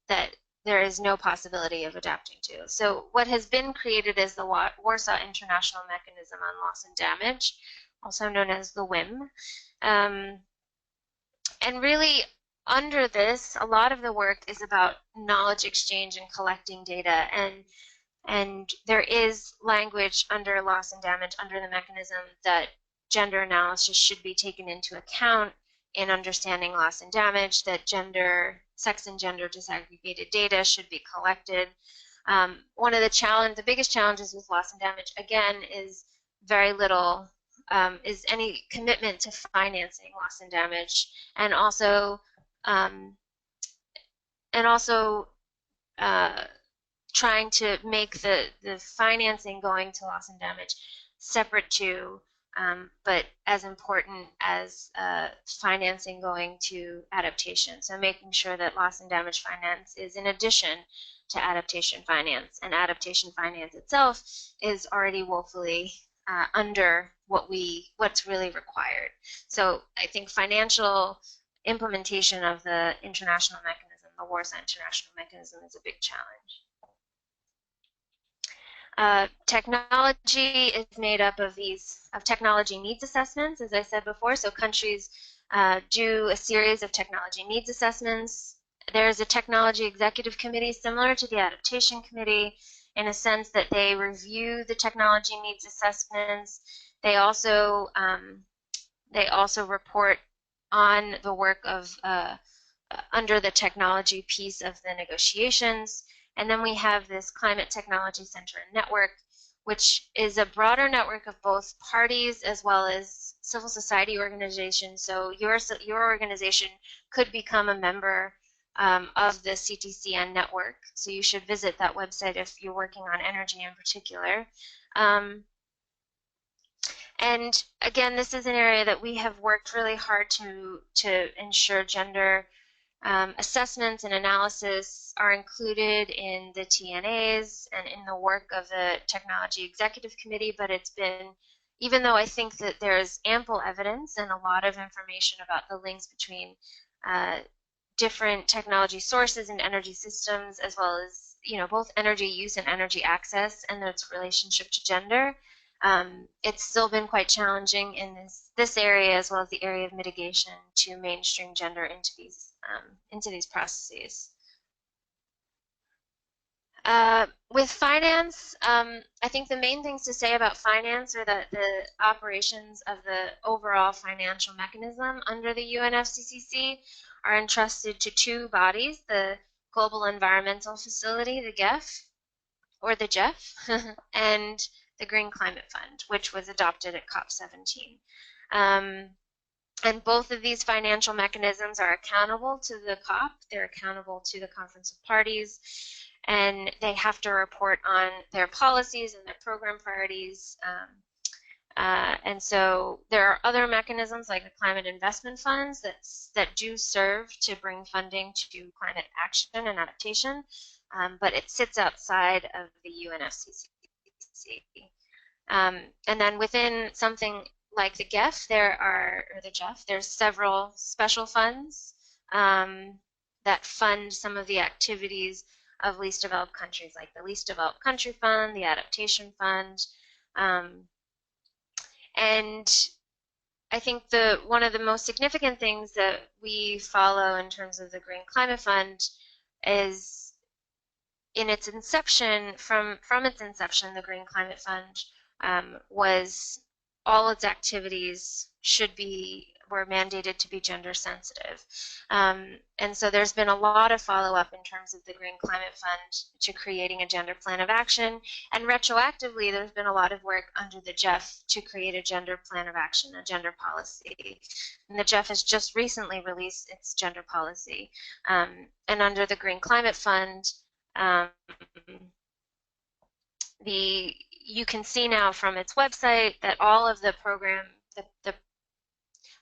that there is no possibility of adapting to. So what has been created is the Warsaw International Mechanism on Loss and Damage, also known as the WIM. And really, under this, a lot of the work is about knowledge exchange and collecting data. And there is language under loss and damage, under the mechanism, that gender analysis should be taken into account in understanding loss and damage, that sex and gender disaggregated data should be collected. One of the biggest challenges with loss and damage, again, is very little, is any commitment to financing loss and damage, and also trying to make the financing going to loss and damage separate to, but as important as financing going to adaptation. So making sure that loss and damage finance is in addition to adaptation finance, and adaptation finance itself is already woefully under what's really required. So I think financial implementation of the international mechanism, the Warsaw International Mechanism, is a big challenge. Technology is made up of technology needs assessments, as I said before. So countries do a series of technology needs assessments. There's a technology executive committee similar to the adaptation committee, in a sense that they review the technology needs assessments. They also report on the work of under the technology piece of the negotiations. And then we have this Climate Technology Center and Network, which is a broader network of both parties as well as civil society organizations. So your organization could become a member of the CTCN network. So you should visit that website if you're working on energy in particular. And again, this is an area that we have worked really hard to ensure gender assessments and analysis are included in the TNAs and in the work of the Technology Executive Committee, but it's been, even though I think that there's ample evidence and a lot of information about the links between different technology sources and energy systems, as well as both energy use and energy access and its relationship to gender, it's still been quite challenging in this area, as well as the area of mitigation, to mainstream gender into these processes. With finance, I think the main things to say about finance are that the operations of the overall financial mechanism under the UNFCCC are entrusted to two bodies, the Global Environmental Facility, the GEF, or the GEF, and the Green Climate Fund, which was adopted at COP17. And both of these financial mechanisms are accountable to the COP. They're accountable to the Conference of Parties, and they have to report on their policies and their program priorities. And so there are other mechanisms like the climate investment funds that do serve to bring funding to climate action and adaptation, but it sits outside of the UNFCCC. And then within something like the GEF, there's several special funds that fund some of the activities of least developed countries, like the Least Developed Country Fund, the Adaptation Fund, and I think one of the most significant things that we follow in terms of the Green Climate Fund is in its inception, from its inception, the Green Climate Fund was all its activities were mandated to be gender sensitive. And so there's been a lot of follow-up in terms of the Green Climate Fund to creating a gender plan of action. And retroactively, there's been a lot of work under the GEF to create a gender plan of action, a gender policy. And the GEF has just recently released its gender policy. And under the Green Climate Fund, you can see now from its website that all of the the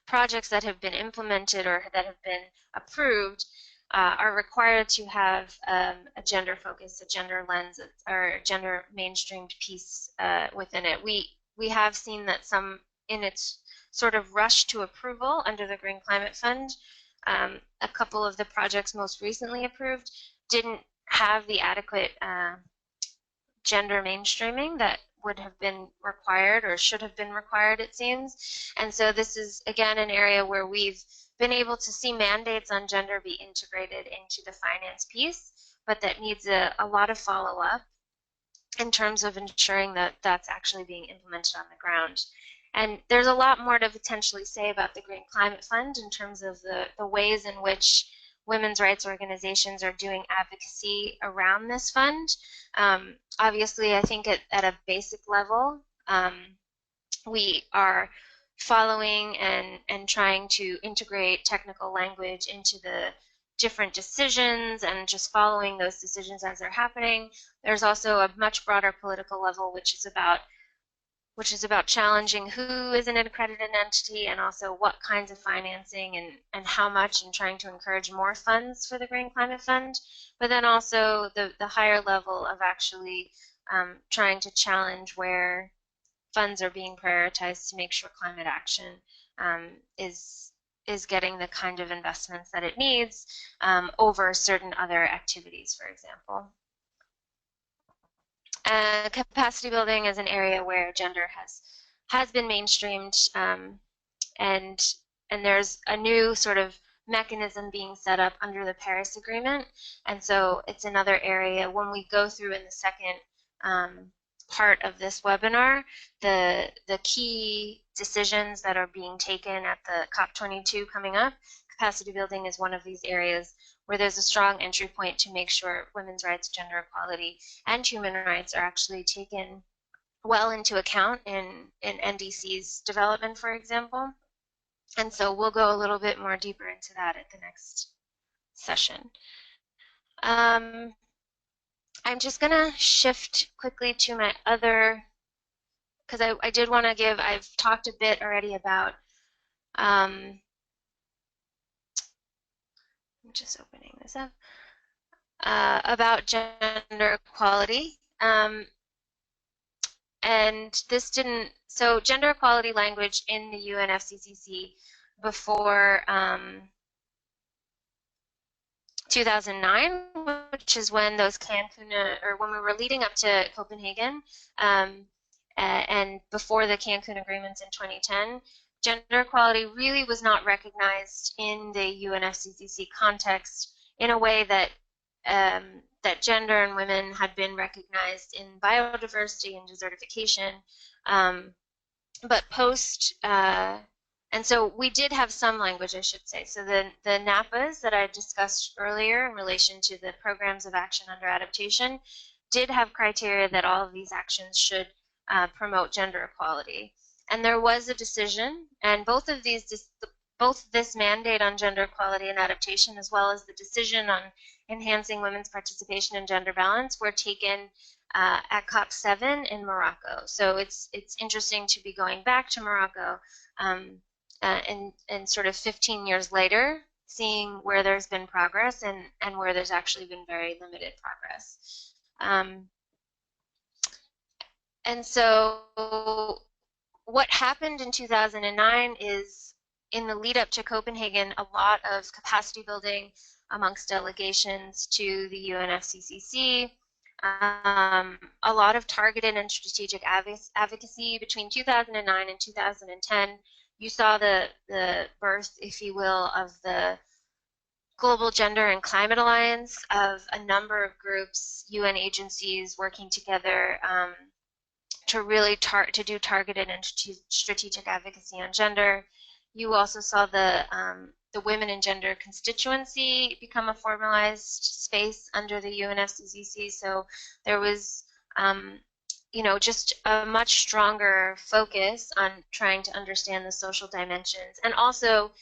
projects that have been implemented or that have been approved are required to have a gender focus, a gender lens, or gender mainstreamed piece within it. We have seen that some, in its sort of rush to approval under the Green Climate Fund, a couple of the projects most recently approved didn't have the adequate gender mainstreaming that would have been required or should have been required, it seems. And so this is, again, an area where we've been able to see mandates on gender be integrated into the finance piece, but that needs a lot of follow-up in terms of ensuring that that's actually being implemented on the ground. And there's a lot more to potentially say about the Green Climate Fund in terms of the ways in which women's rights organizations are doing advocacy around this fund. Obviously, I think at a basic level, we are following and trying to integrate technical language into the different decisions and just following those decisions as they're happening. There's also a much broader political level, which is about challenging who is an accredited entity and also what kinds of financing and how much, and trying to encourage more funds for the Green Climate Fund. But then also the higher level of actually trying to challenge where funds are being prioritized to make sure climate action is getting the kind of investments that it needs over certain other activities, for example. Capacity building is an area where gender has been mainstreamed, and there's a new sort of mechanism being set up under the Paris Agreement, and so it's another area. When we go through in the second part of this webinar, the key decisions that are being taken at the COP22 coming up, capacity building is one of these areas where there's a strong entry point to make sure women's rights, gender equality, and human rights are actually taken well into account in NDC's development, for example. And so we'll go a little bit more deeper into that at the next session. I'm just going to shift quickly to my other, because I did want to give, I've talked a bit already about I'm just opening this up, about gender equality. And this didn't, so gender equality language in the UNFCCC before 2009, which is when those Cancun, or when we were leading up to Copenhagen, and before the Cancun agreements in 2010, gender equality really was not recognized in the UNFCCC context in a way that that gender and women had been recognized in biodiversity and desertification. But post And so we did have some language, I should say. So the NAPAs that I discussed earlier in relation to the programs of action under adaptation did have criteria that all of these actions should promote gender equality. And there was a decision, and both of these, both this mandate on gender equality and adaptation, as well as the decision on enhancing women's participation in gender balance, were taken at COP7 in Morocco. So it's interesting to be going back to Morocco and sort of 15 years later, seeing where there's been progress and where there's actually been very limited progress. And so what happened in 2009 is, in the lead up to Copenhagen, a lot of capacity building amongst delegations to the UNFCCC, a lot of targeted and strategic advocacy between 2009 and 2010. You saw the birth, if you will, of the Global Gender and Climate Alliance, of a number of groups, UN agencies working together to really do targeted and strategic advocacy on gender. You also saw the Women and Gender constituency become a formalized space under the UNFCCC. So there was, just a much stronger focus on trying to understand the social dimensions. And also,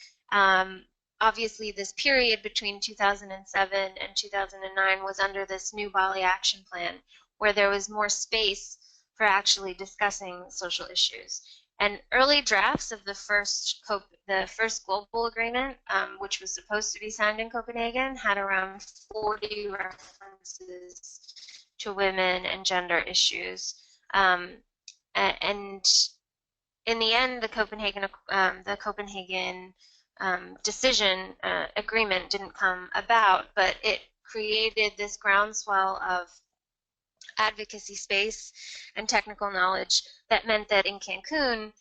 obviously, this period between 2007 and 2009 was under this new Bali Action Plan, where there was more space for actually discussing social issues. And early drafts of the first global agreement, which was supposed to be signed in Copenhagen, had around 40 references to women and gender issues. And in the end, the Copenhagen decision agreement didn't come about, but it created this groundswell of advocacy space and technical knowledge that meant that in Cancun,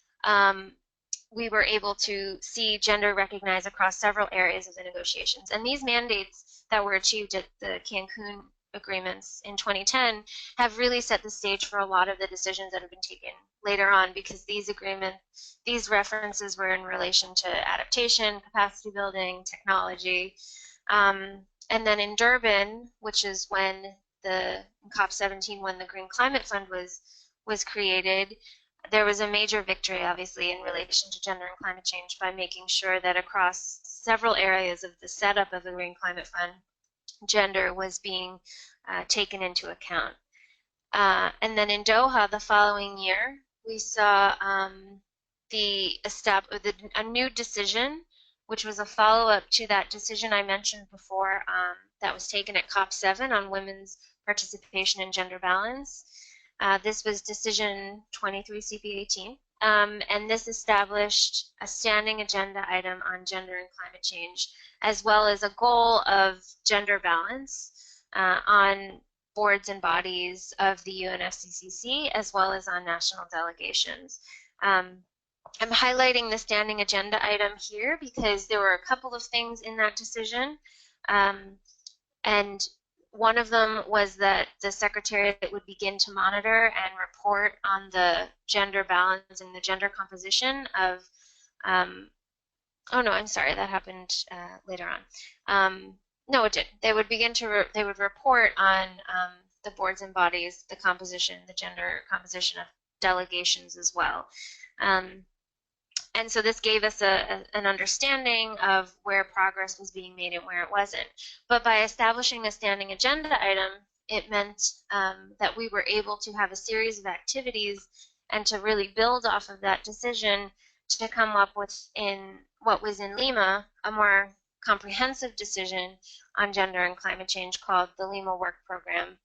we were able to see gender recognized across several areas of the negotiations. And these mandates that were achieved at the Cancun agreements in 2010 have really set the stage for a lot of the decisions that have been taken later on, because these references were in relation to adaptation, capacity building, technology. And then in Durban, which is when COP17, when the Green Climate Fund was created, there was a major victory, obviously, in relation to gender and climate change by making sure that across several areas of the setup of the Green Climate Fund, gender was being taken into account. And then in Doha, the following year, we saw a new decision, which was a follow-up to that decision I mentioned before that was taken at COP7 on women's participation in gender balance. This was decision 23 CP18, and this established a standing agenda item on gender and climate change, as well as a goal of gender balance on boards and bodies of the UNFCCC, as well as on national delegations. I'm highlighting the standing agenda item here because there were a couple of things in that decision, and one of them was that the Secretariat would begin to monitor and report on the gender balance and the gender composition of, oh no, I'm sorry, that happened later on. No, it did. They would begin to, they would report on the boards and bodies, the gender composition of delegations as well. And so this gave us an understanding of where progress was being made and where it wasn't. But by establishing a standing agenda item, it meant that we were able to have a series of activities and to really build off of that decision to come up with, in what was in Lima, a more comprehensive decision on gender and climate change called the Lima Work Program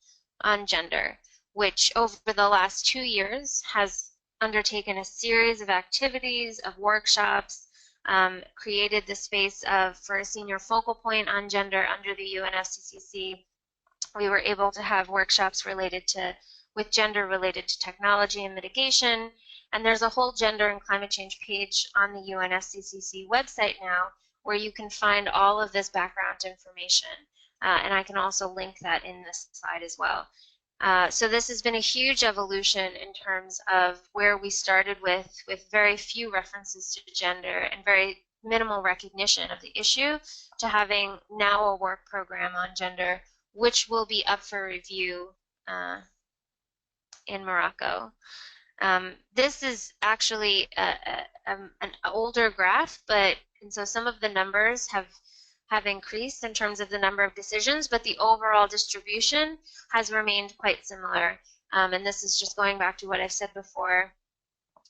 on Gender, which over the last 2 years has undertaken a series of activities, of workshops, created the space for a senior focal point on gender under the UNFCCC. We were able to have workshops with gender related to technology and mitigation, and there's a whole gender and climate change page on the UNFCCC website now where you can find all of this background information, and I can also link that in this slide as well. So this has been a huge evolution in terms of where we started with very few references to gender and very minimal recognition of the issue, to having now a work program on gender, which will be up for review in Morocco. This is actually an older graph, and so some of the numbers have increased in terms of the number of decisions, but the overall distribution has remained quite similar. And this is just going back to what I've said before,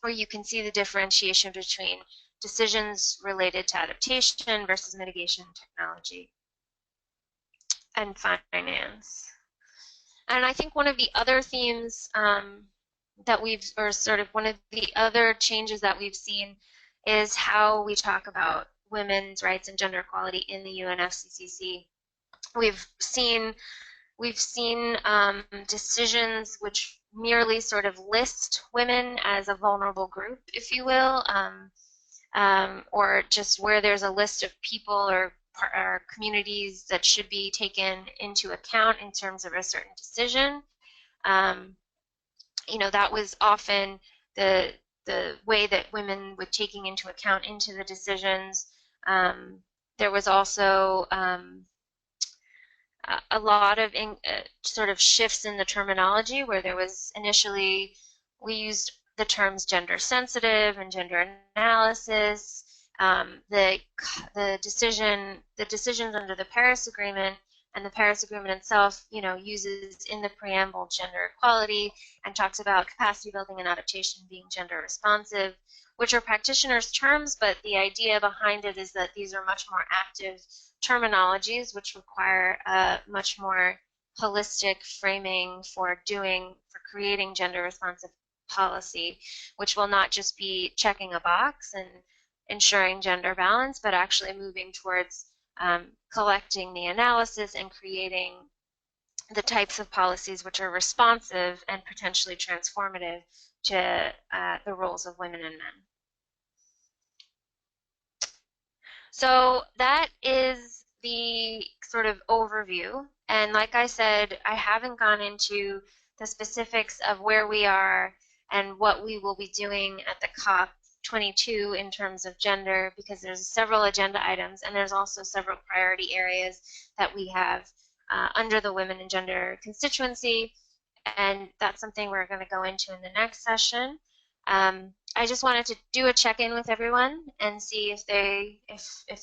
where you can see the differentiation between decisions related to adaptation versus mitigation technology and finance. And I think one of the other themes that we've, or sort of one of the other changes that we've seen, is how we talk about women's rights and gender equality in the UNFCCC. We've seen decisions which merely sort of list women as a vulnerable group, if you will, or just where there's a list of people or communities that should be taken into account in terms of a certain decision. You know, that was often the way that women were taking into account into the decisions. There was also a lot of sort of shifts in the terminology, where there was initially, we used the terms gender sensitive and gender analysis. The decisions under the Paris Agreement, and the Paris Agreement itself, you know, uses in the preamble gender equality and talks about capacity building and adaptation being gender responsive, which are practitioners' terms, but the idea behind it is that these are much more active terminologies, which require a much more holistic framing for creating gender responsive policy, which will not just be checking a box and ensuring gender balance, but actually moving towards collecting the analysis and creating the types of policies which are responsive and potentially transformative to the roles of women and men. So that is the sort of overview. And like I said, I haven't gone into the specifics of where we are and what we will be doing at the COP22 in terms of gender, because there's several agenda items, and there's also several priority areas that we have under the Women and Gender constituency. And that's something we're going to go into in the next session. I just wanted to do a check-in with everyone and see if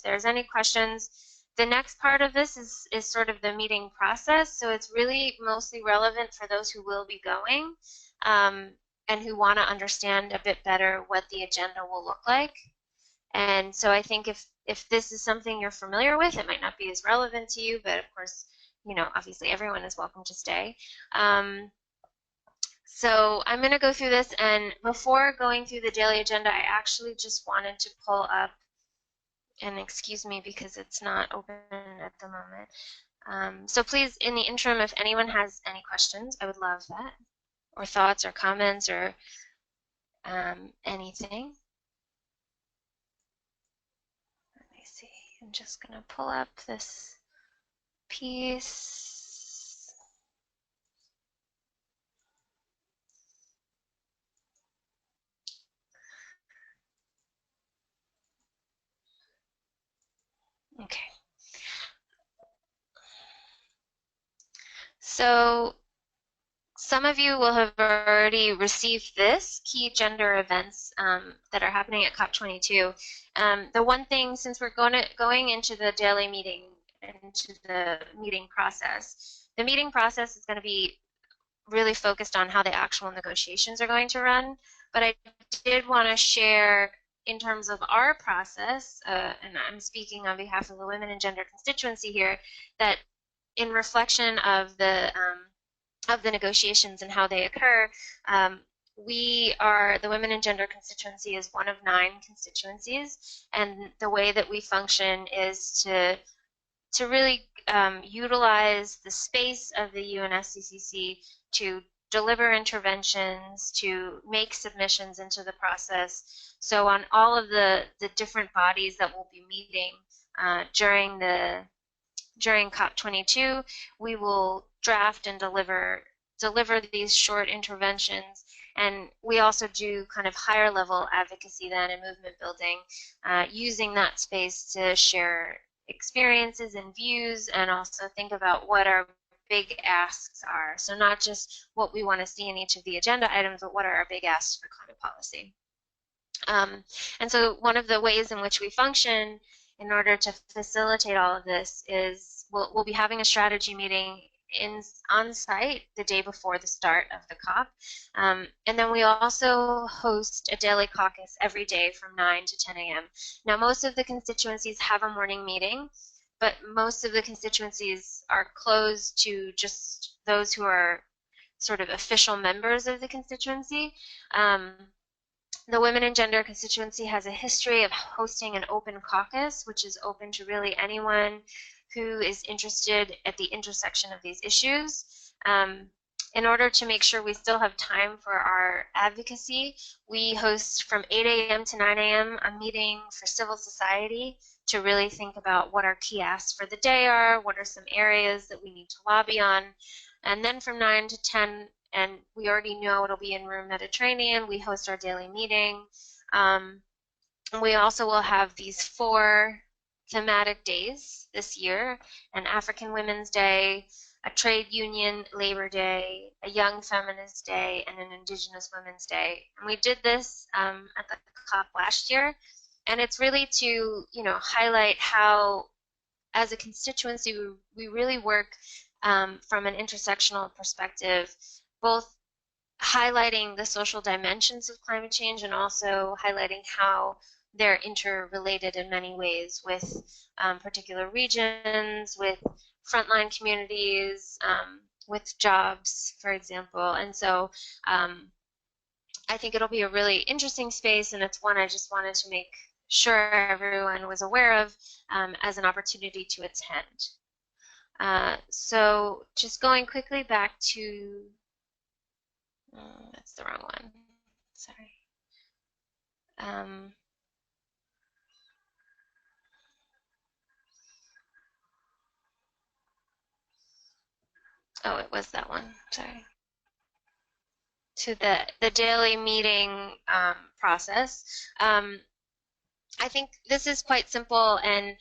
there's any questions. The next part of this is sort of the meeting process, so it's really mostly relevant for those who will be going and who want to understand a bit better what the agenda will look like. And so I think if this is something you're familiar with, it might not be as relevant to you, but of course, you know, obviously everyone is welcome to stay. So I'm going to go through this, and before going through the daily agenda, I actually just wanted to pull up, and excuse me because it's not open at the moment. So please, in the interim, if anyone has any questions, I would love that, or thoughts or comments or anything. Let me see. I'm just going to pull up this piece. Okay. So some of you will have already received this, key gender events that are happening at COP22. The one thing, since we're going into the daily meeting, into the meeting process, the meeting process is going to be really focused on how the actual negotiations are going to run. But I did want to share, in terms of our process, and I'm speaking on behalf of the Women and Gender constituency here, that in reflection of the negotiations and how they occur, we are, the Women and Gender constituency is one of 9 constituencies, and the way that we function is to really utilize the space of the UNFCCC to deliver interventions, to make submissions into the process. So on all of the different bodies that will be meeting during COP22, we will draft and deliver deliver these short interventions. And we also do kind of higher level advocacy then and movement building, using that space to share experiences and views, and also think about what our big asks are. So not just what we want to see in each of the agenda items, but what are our big asks for climate policy. And so one of the ways in which we function in order to facilitate all of this is we'll be having a strategy meeting on site the day before the start of the COP. And then we also host a daily caucus every day from 9 to 10 a.m. Now, most of the constituencies have a morning meeting, but most of the constituencies are closed to just those who are sort of official members of the constituency. The Women and Gender constituency has a history of hosting an open caucus, which is open to really anyone who is interested at the intersection of these issues. In order to make sure we still have time for our advocacy, we host from 8 a.m. to 9 a.m. a meeting for civil society to really think about what our key asks for the day are, what are some areas that we need to lobby on. And then from 9 to 10, and we already know it'll be in Room Mediterranean, we host our daily meeting. We also will have these 4 thematic days this year: an African Women's Day, a Trade Union Labor Day, a Young Feminist Day, and an Indigenous Women's Day. And we did this at the COP last year, and it's really to highlight how, as a constituency, we really work from an intersectional perspective, both highlighting the social dimensions of climate change and also highlighting how they're interrelated in many ways with particular regions, with frontline communities, with jobs, for example. And so I think it'll be a really interesting space, and it's one I just wanted to make sure everyone was aware of as an opportunity to attend. So just going quickly back to, that's the wrong one, sorry. Oh, it was that one, sorry. To the daily meeting process. I think this is quite simple, and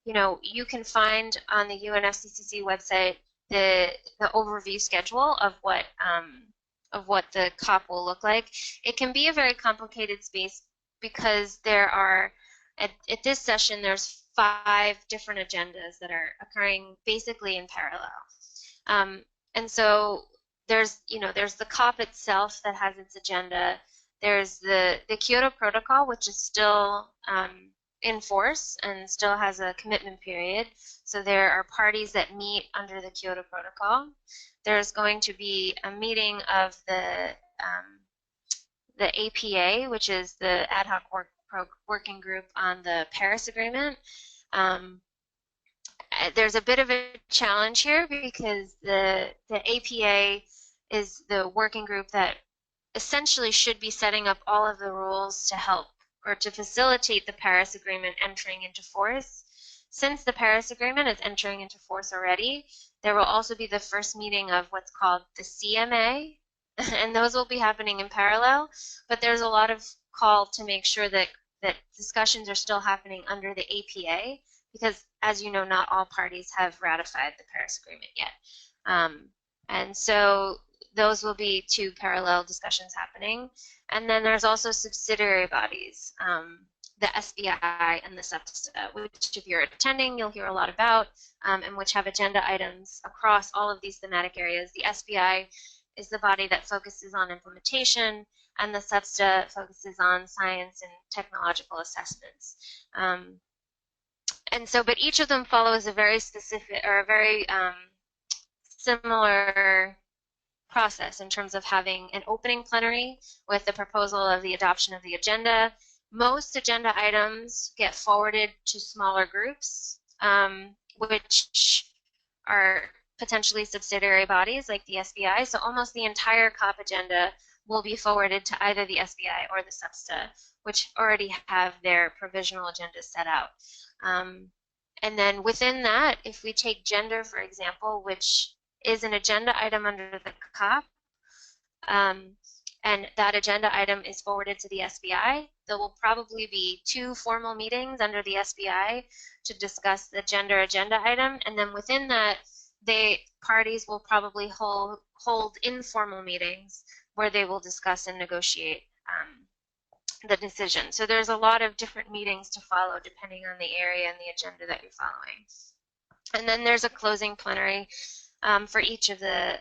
you can find on the UNFCCC website the overview schedule of what the COP will look like. It can be a very complicated space because there are at this session there's 5 different agendas that are occurring basically in parallel. And so there's the COP itself that has its agenda. There's the Kyoto Protocol, which is still in force and still has a commitment period. So there are parties that meet under the Kyoto Protocol. There's going to be a meeting of the APA, which is the ad hoc working group on the Paris Agreement. There's a bit of a challenge here because the APA is the working group that essentially should be setting up all of the rules to help or to facilitate the Paris Agreement entering into force. Since the Paris Agreement is entering into force already, there will also be the first meeting of what's called the CMA, and those will be happening in parallel, but there's a lot of call to make sure that discussions are still happening under the APA, because, as you know, not all parties have ratified the Paris Agreement yet. And so those will be 2 parallel discussions happening. And then there's also subsidiary bodies, the SBI and the SEPSTA, which if you're attending, you'll hear a lot about, and which have agenda items across all of these thematic areas. The SBI is the body that focuses on implementation, and the SEPSTA focuses on science and technological assessments. And so, but each of them follows a very specific or a very similar process in terms of having an opening plenary with the proposal of the adoption of the agenda. Most agenda items get forwarded to smaller groups, which are potentially subsidiary bodies like the SBI. So almost the entire COP agenda will be forwarded to either the SBI or the SEPSTA, which already have their provisional agendas set out. And then within that, if we take gender, for example, which is an agenda item under the COP, and that agenda item is forwarded to the SBI. There will probably be 2 formal meetings under the SBI to discuss the gender agenda item, and then within that, parties will probably hold informal meetings where they will discuss and negotiate the decision. So there's a lot of different meetings to follow depending on the area and the agenda that you're following. And then there's a closing plenary for each of the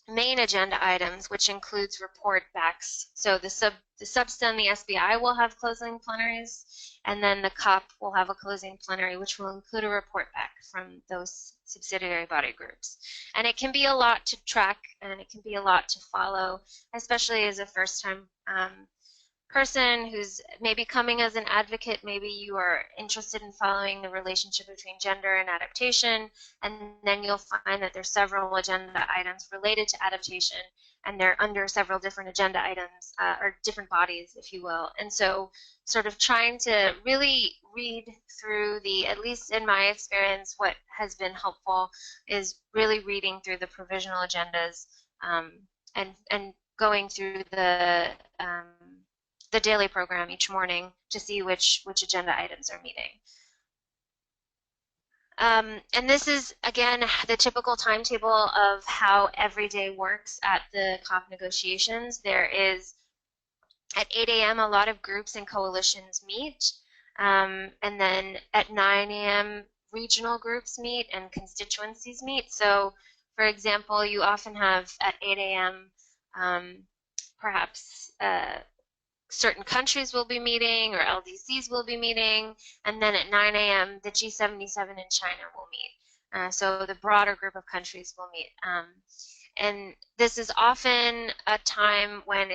main agenda items, which includes report backs. So the substan and the SBI will have closing plenaries, and then the COP will have a closing plenary, which will include a report back from those subsidiary body groups. And it can be a lot to track, and it can be a lot to follow, especially as a first-time person who's maybe coming as an advocate. Maybe you are interested in following the relationship between gender and adaptation, and then you'll find that there's several agenda items related to adaptation, and they're under several different agenda items, or different bodies, if you will. And so sort of trying to really read through at least in my experience, what has been helpful is really reading through the provisional agendas, and going through the daily program each morning to see which agenda items are meeting. And this is, again, the typical timetable of how every day works at the COP negotiations. There is, at 8 a.m., a lot of groups and coalitions meet. And then at 9 a.m., regional groups meet and constituencies meet. So, for example, you often have at 8 a.m., perhaps certain countries will be meeting, or LDCs will be meeting, and then at 9 a.m. the G77 in China will meet. So the broader group of countries will meet. And this is often a time when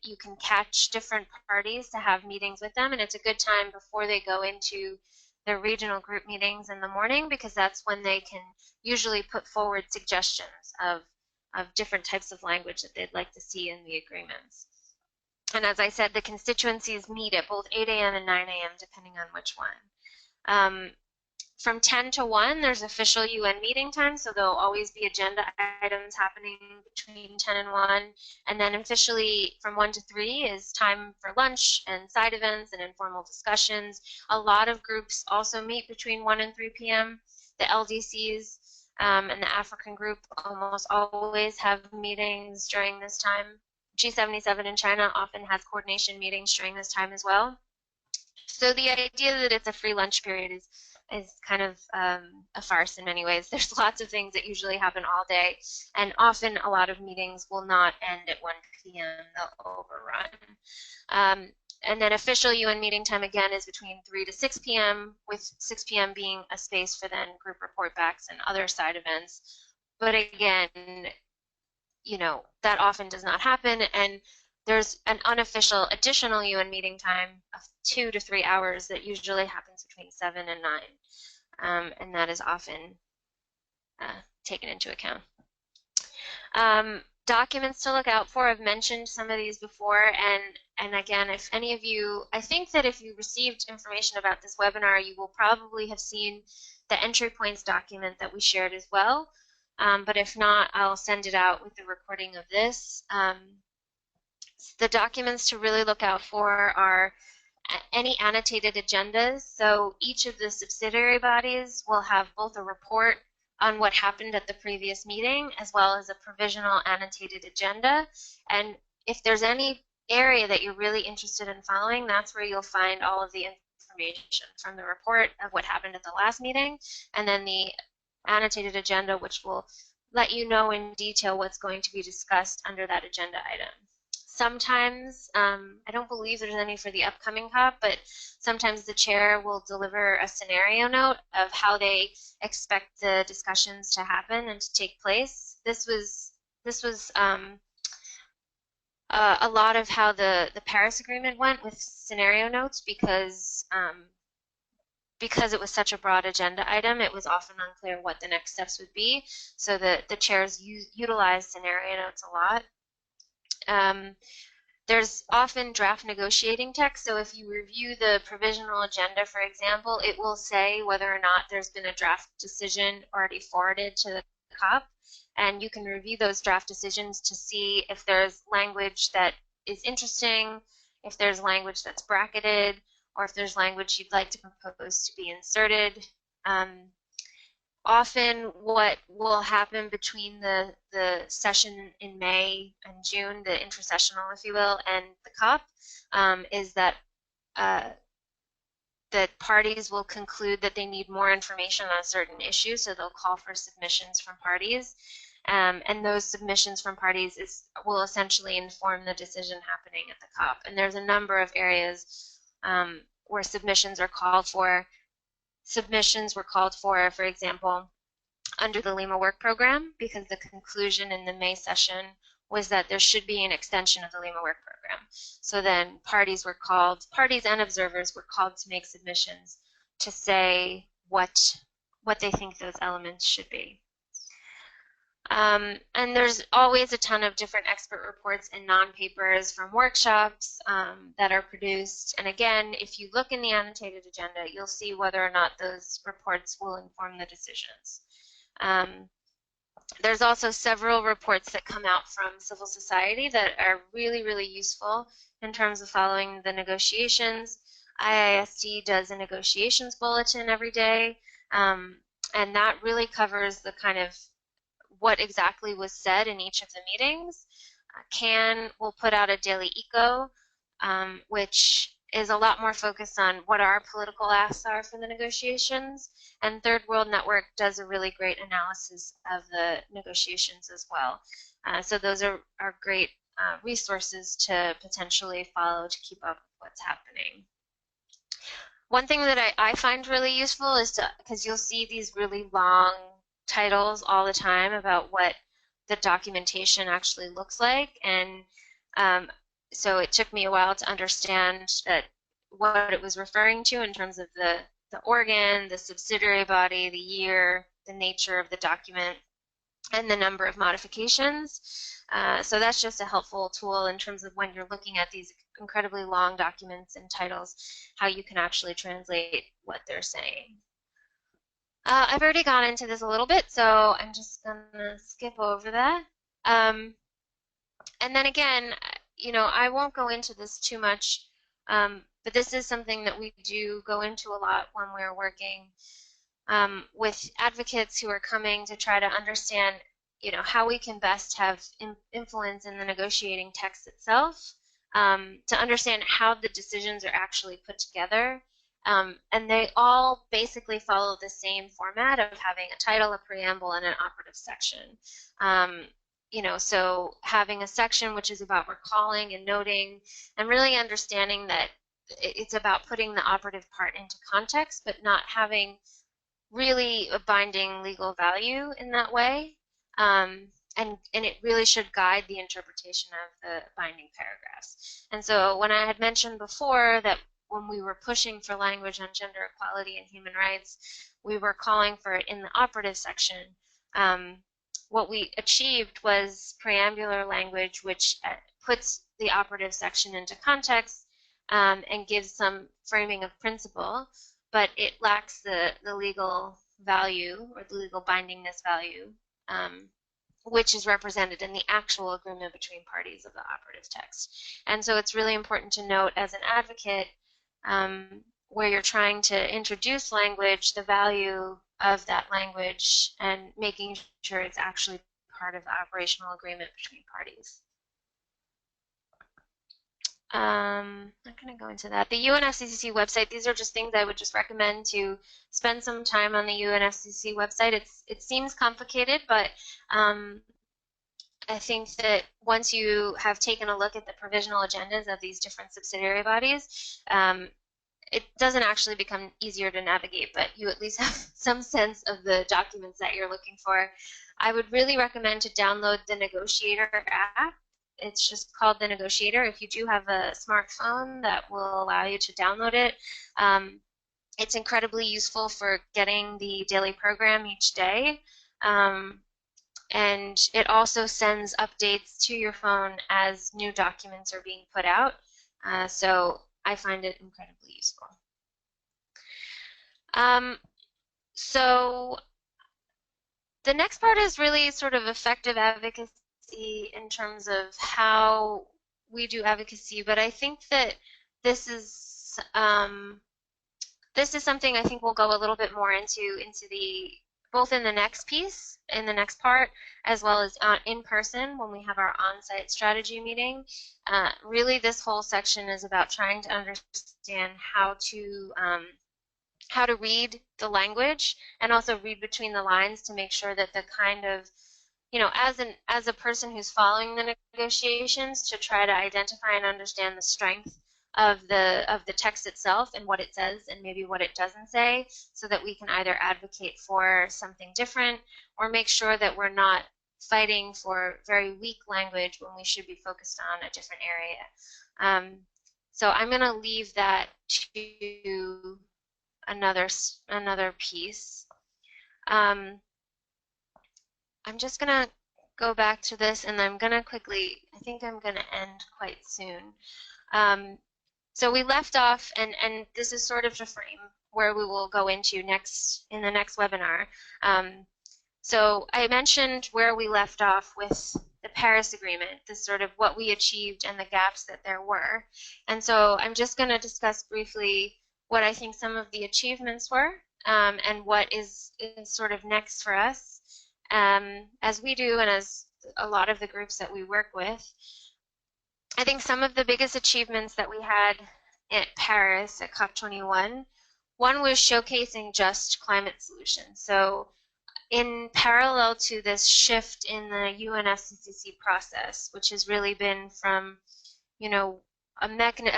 you can catch different parties to have meetings with them, and it's a good time before they go into their regional group meetings in the morning, because that's when they can usually put forward suggestions of different types of language that they'd like to see in the agreements. And as I said, the constituencies meet at both 8 a.m. and 9 a.m., depending on which one. From 10 to 1, there's official UN meeting time, so there'll always be agenda items happening between 10 and 1. And then officially from 1 to 3 is time for lunch and side events and informal discussions. A lot of groups also meet between 1 and 3 p.m. The LDCs and the African group almost always have meetings during this time. G77 in China often has coordination meetings during this time as well. So the idea that it's a free lunch period is kind of a farce in many ways. There's lots of things that usually happen all day, and often a lot of meetings will not end at 1 p.m. They'll overrun. And then official UN meeting time, again, is between 3 to 6 p.m., with 6 p.m. being a space for then group report backs and other side events. But again, that often does not happen, and there's an unofficial additional UN meeting time of 2 to 3 hours that usually happens between 7 and 9, and that is often taken into account. Documents to look out for, I've mentioned some of these before, and again, if any of you, I think that if you received information about this webinar, you will probably have seen the entry points document that we shared as well. But if not, I'll send it out with the recording of this. The documents to really look out for are any annotated agendas. So each of the subsidiary bodies will have both a report on what happened at the previous meeting, as well as a provisional annotated agenda. And if there's any area that you're really interested in following, that's where you'll find all of the information from the report of what happened at the last meeting, and then the annotated agenda, which will let you know in detail what's going to be discussed under that agenda item. Sometimes, I don't believe there's any for the upcoming COP, but sometimes the chair will deliver a scenario note of how they expect the discussions to happen and to take place. This was a lot of how the Paris Agreement went with scenario notes, because it was such a broad agenda item, it was often unclear what the next steps would be. So the chairs utilize scenario notes a lot. There's often draft negotiating text, so if you review the provisional agenda, for example, it will say whether or not there's been a draft decision already forwarded to the COP, and you can review those draft decisions to see if there's language that is interesting, if there's language that's bracketed, or if there's language you'd like to propose to be inserted. Often what will happen between the session in May and June, the intersessional, if you will, and the COP, is that parties will conclude that they need more information on a certain issue, so they'll call for submissions from parties. And those submissions from parties will essentially inform the decision happening at the COP. And there's a number of areas where submissions are called for. Submissions were called for example, under the Lima Work Program, because the conclusion in the May session was that there should be an extension of the Lima Work Program. So then parties and observers were called to make submissions to say what they think those elements should be. And there's always a ton of different expert reports and non-papers from workshops that are produced. And again, if you look in the annotated agenda, you'll see whether or not those reports will inform the decisions. There's also several reports that come out from civil society that are really, really useful in terms of following the negotiations. IISD does a negotiations bulletin every day, and that really covers the kind of what exactly was said in each of the meetings. CAN will put out a daily eco, which is a lot more focused on what our political asks are for the negotiations. And Third World Network does a really great analysis of the negotiations as well. So those are great resources to potentially follow to keep up with what's happening. One thing that I find really useful is because you'll see these really long titles all the time about what the documentation actually looks like, and so it took me a while to understand what it was referring to in terms of the organ, the subsidiary body, the year, the nature of the document, and the number of modifications. So that's just a helpful tool in terms of when you're looking at these incredibly long documents and titles, how you can actually translate what they're saying. I've already gone into this a little bit, so I'm just gonna skip over that. And then again, I won't go into this too much, but this is something that we do go into a lot when we're working with advocates who are coming to try to understand, how we can best have influence in the negotiating text itself, to understand how the decisions are actually put together. And they all basically follow the same format of having a title, a preamble, and an operative section. So having a section which is about recalling and noting, and really understanding that it's about putting the operative part into context, but not having really a binding legal value in that way. And it really should guide the interpretation of the binding paragraphs. And so when I had mentioned before that when we were pushing for language on gender equality and human rights, we were calling for it in the operative section. What we achieved was preambular language, which puts the operative section into context and gives some framing of principle, but it lacks the legal value or the legal bindingness value, which is represented in the actual agreement between parties of the operative text. And so it's really important to note as an advocate, where you're trying to introduce language, the value of that language, and making sure it's actually part of the operational agreement between parties. I'm not going to go into that. The UNFCCC website, these are just things I would just recommend to spend some time on the UNFCCC website. It seems complicated, but I think that once you have taken a look at the provisional agendas of these different subsidiary bodies, it doesn't actually become easier to navigate, but you at least have some sense of the documents that you're looking for. I would really recommend to download the Negotiator app. It's just called the Negotiator. If you do have a smartphone, that will allow you to download it. It's incredibly useful for getting the daily program each day. And it also sends updates to your phone as new documents are being put out. So I find it incredibly useful. So the next part is really sort of effective advocacy in terms of how we do advocacy, but I think that this is this is something I think we'll go a little bit more into the both in the next piece, in the next part, as well as in person when we have our on-site strategy meeting. Really, this whole section is about trying to understand how to read the language and also read between the lines to make sure that the kind of, you know, as a person who's following the negotiations, to try to identify and understand the strength of the text itself and what it says and maybe what it doesn't say, so that we can either advocate for something different or make sure that we're not fighting for very weak language when we should be focused on a different area. So I'm going to leave that to another piece. I'm just gonna go back to this, and I'm gonna quickly, I think I'm gonna end quite soon. So we left off, and this is sort of the frame where we will go into next in the next webinar. So I mentioned where we left off with the Paris Agreement, this sort of what we achieved and the gaps that there were. And so I'm just going to discuss briefly what I think some of the achievements were, and what is sort of next for us, as we do and as a lot of the groups that we work with. I think some of the biggest achievements that we had at Paris at COP21, one was showcasing just climate solutions. So in parallel to this shift in the UNFCCC process, which has really been from, you know, a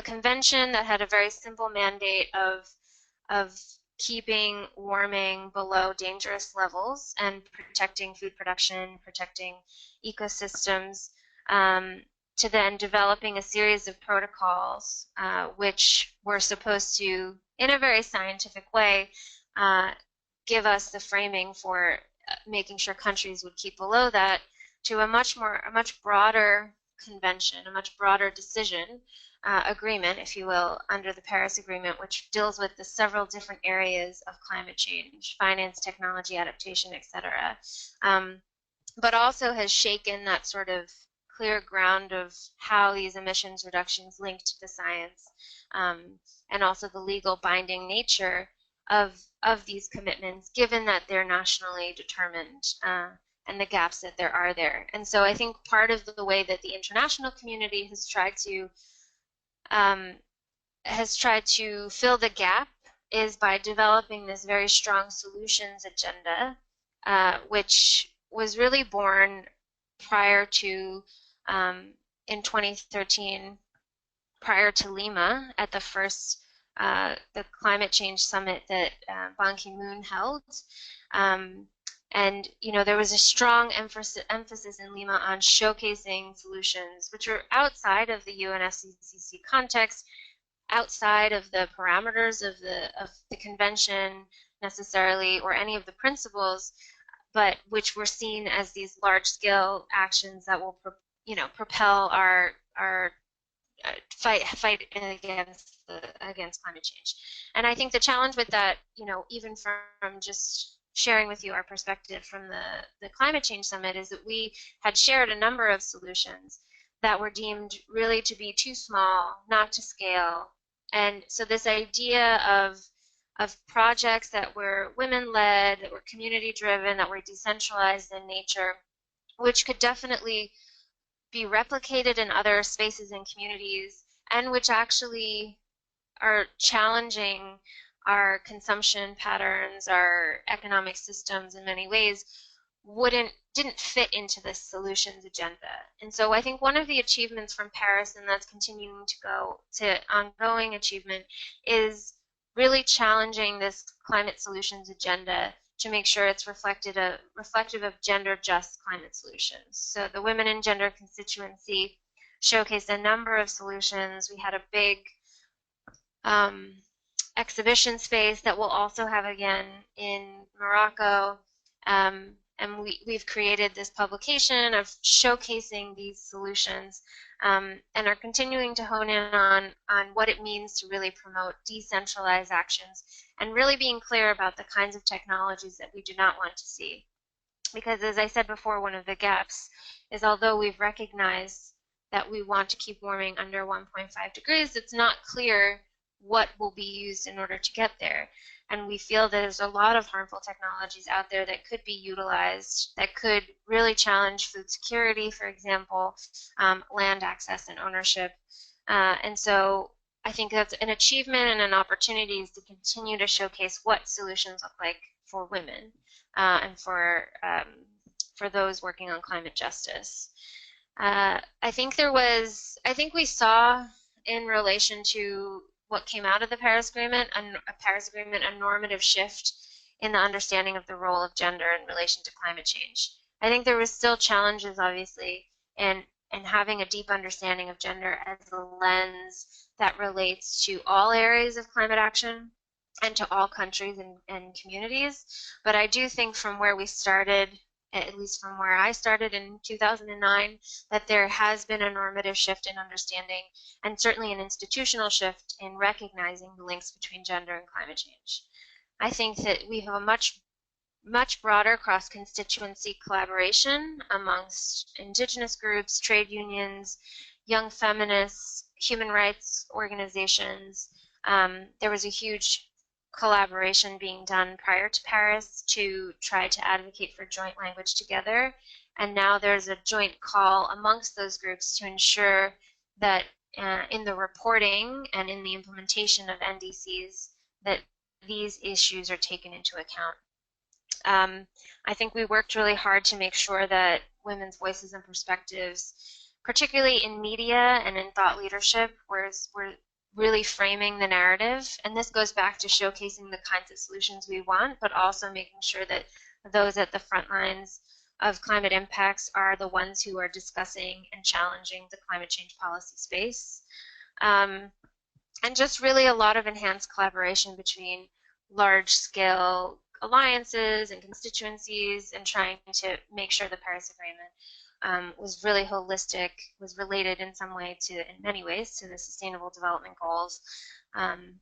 convention that had a very simple mandate of keeping warming below dangerous levels and protecting food production, protecting ecosystems, to then developing a series of protocols which were supposed to, in a very scientific way, give us the framing for making sure countries would keep below that, to a much broader convention, a much broader decision, agreement, if you will, under the Paris Agreement, which deals with the several different areas of climate change, finance, technology, adaptation, etc., but also has shaken that sort of clear ground of how these emissions reductions link to the science, and also the legal binding nature of these commitments, given that they're nationally determined, and the gaps that there are there. And so I think part of the way that the international community has tried to fill the gap is by developing this very strong solutions agenda, which was really born prior to, in 2013, prior to Lima, at the first the climate change summit that Ban Ki-moon held. And you know, there was a strong emphasis in Lima on showcasing solutions which are outside of the UNFCCC context, outside of the parameters of the convention necessarily, or any of the principles, but which were seen as these large-scale actions that will, you know, propel our fight against climate change. And I think the challenge with that, you know, even from just sharing with you our perspective from the Climate Change Summit, is that we had shared a number of solutions that were deemed really to be too small, not to scale. And so this idea of projects that were women-led, that were community-driven, that were decentralized in nature, which could definitely be replicated in other spaces and communities, and which actually are challenging our consumption patterns, our economic systems in many ways, didn't fit into this solutions agenda. And so I think one of the achievements from Paris, and that's continuing to go to ongoing achievement, is really challenging this climate solutions agenda to make sure it's reflective of gender just climate solutions. So the Women and Gender constituency showcased a number of solutions. We had a big exhibition space that we'll also have again in Morocco. And we've created this publication of showcasing these solutions, and are continuing to hone in on what it means to really promote decentralized actions, and really being clear about the kinds of technologies that we do not want to see. Because as I said before, one of the gaps is although we've recognized that we want to keep warming under 1.5 degrees, it's not clear what will be used in order to get there. And we feel that there's a lot of harmful technologies out there that could be utilized, that could really challenge food security, for example, land access and ownership. And so I think that's an achievement and an opportunity is to continue to showcase what solutions look like for women and for those working on climate justice. I think we saw in relation to what came out of the Paris Agreement, a normative shift in the understanding of the role of gender in relation to climate change. I think there was still challenges, obviously, in having a deep understanding of gender as a lens that relates to all areas of climate action and to all countries and communities. But I do think from where we started, at least from where I started in 2009, that there has been a normative shift in understanding and certainly an institutional shift in recognizing the links between gender and climate change. I think that we have a much broader cross-constituency collaboration amongst indigenous groups, trade unions, young feminists, human rights organizations. There was a huge collaboration being done prior to Paris to try to advocate for joint language together. And now there's a joint call amongst those groups to ensure that in the reporting and in the implementation of NDCs that these issues are taken into account. I think we worked really hard to make sure that women's voices and perspectives, particularly in media and in thought leadership, were really framing the narrative. And this goes back to showcasing the kinds of solutions we want, but also making sure that those at the front lines of climate impacts are the ones who are discussing and challenging the climate change policy space. And just really a lot of enhanced collaboration between large-scale alliances and constituencies and trying to make sure the Paris Agreement was really holistic, was related in some way to, in many ways, to the Sustainable Development Goals. And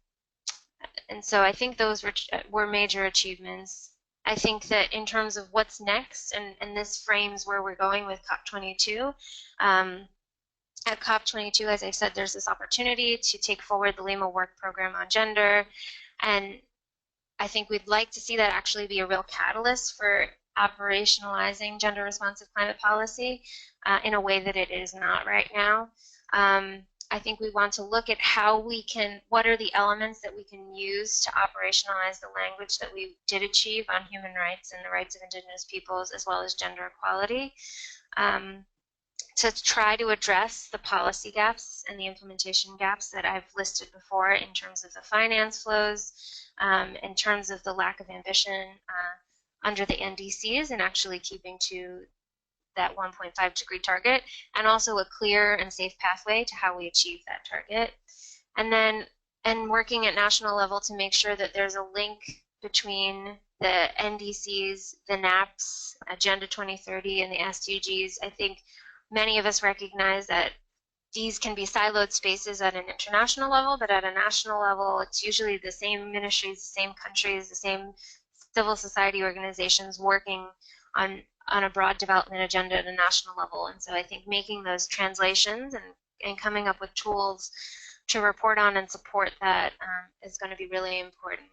so I think those were major achievements. I think that in terms of what's next, and this frames where we're going with COP22, at COP22, as I said, there's this opportunity to take forward the Lima Work Program on gender, and I think we'd like to see that actually be a real catalyst for operationalizing gender-responsive climate policy in a way that it is not right now. I think we want to look at how we can, what are the elements that we can use to operationalize the language that we did achieve on human rights and the rights of Indigenous peoples, as well as gender equality, to try to address the policy gaps and the implementation gaps that I've listed before in terms of the finance flows, in terms of the lack of ambition under the NDCs and actually keeping to that 1.5 degree target, and also a clear and safe pathway to how we achieve that target. And then, working at national level to make sure that there's a link between the NDCs, the NAPs, Agenda 2030, and the SDGs. I think many of us recognize that these can be siloed spaces at an international level, but at a national level, it's usually the same ministries, the same countries, the same civil society organizations working on a broad development agenda at a national level. And so I think making those translations and coming up with tools to report on and support that is going to be really important.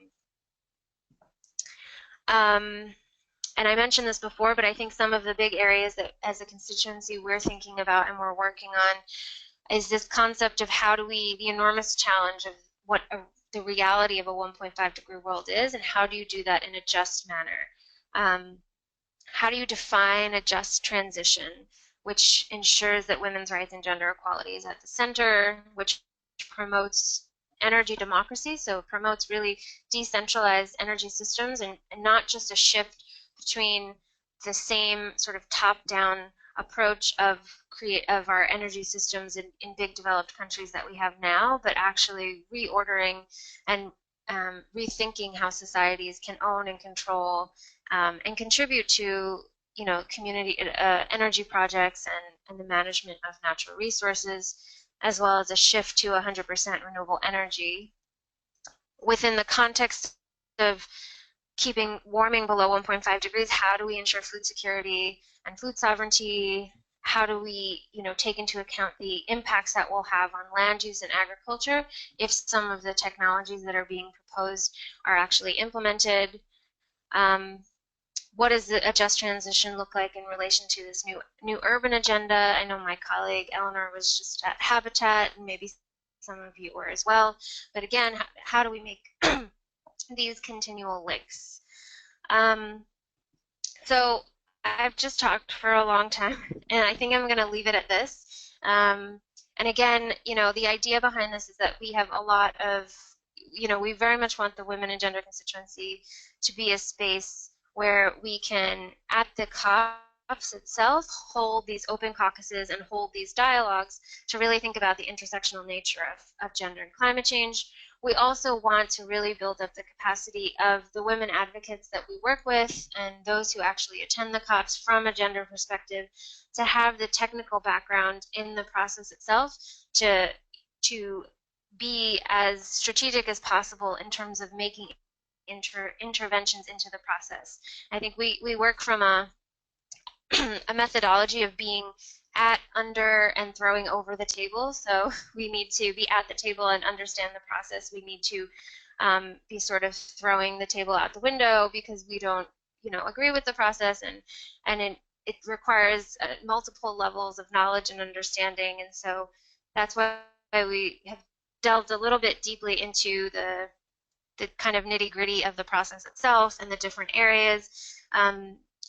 And I mentioned this before, but I think some of the big areas that as a constituency we're thinking about and we're working on is this concept of how do we, the enormous challenge of what the reality of a 1.5 degree world is, and how do you do that in a just manner? How do you define a just transition which ensures that women's rights and gender equality is at the center, which promotes energy democracy, so it promotes really decentralized energy systems and not just a shift between the same sort of top-down approach of our energy systems in big developed countries that we have now, but actually reordering and rethinking how societies can own and control and contribute to, you know, community energy projects and the management of natural resources, as well as a shift to 100% renewable energy within the context of keeping warming below 1.5 degrees, how do we ensure food security and food sovereignty? How do we, take into account the impacts that we'll have on land use and agriculture if some of the technologies that are being proposed are actually implemented? Um, what does a just transition look like in relation to this new urban agenda? I know my colleague Eleanor was just at Habitat, and maybe some of you were as well. But again, how do we make these continual links? Um, so I've just talked for a long time, and I think I'm going to leave it at this. And again, the idea behind this is that we have a lot of, we very much want the women and gender constituency to be a space where we can, at the COPs itself, hold these open caucuses and hold these dialogues to really think about the intersectional nature of gender and climate change. We also want to really build up the capacity of the women advocates that we work with and those who actually attend the COPs from a gender perspective to have the technical background in the process itself to be as strategic as possible in terms of making interventions into the process. I think we work from a methodology of being at, under, and throwing over the table. So we need to be at the table and understand the process. We need to be sort of throwing the table out the window because we don't, agree with the process, and it requires multiple levels of knowledge and understanding. And so that's why we have delved a little bit deeply into the kind of nitty-gritty of the process itself and the different areas.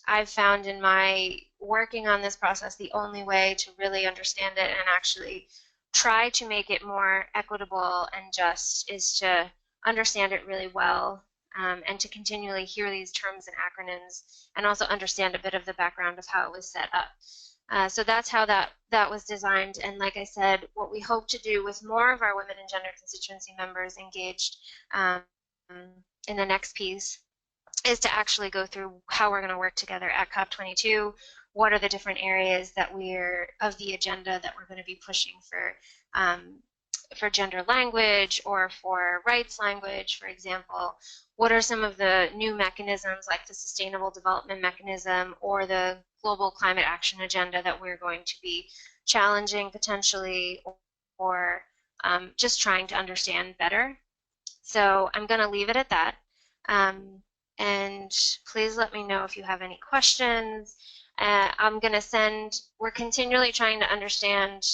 I've found in my working on this process, the only way to really understand it and actually try to make it more equitable and just is to understand it really well, and to continually hear these terms and acronyms and also understand a bit of the background of how it was set up. So that's how that was designed. And like I said, what we hope to do with more of our women and gender constituency members engaged in the next piece is to actually go through how we're going to work together at COP22. What are the different areas that we're of the agenda that we're going to be pushing for gender language or for rights language, for example? What are some of the new mechanisms like the Sustainable Development Mechanism or the Global Climate Action Agenda that we're going to be challenging potentially, or just trying to understand better? So I'm going to leave it at that. And please let me know if you have any questions. We're continually trying to understand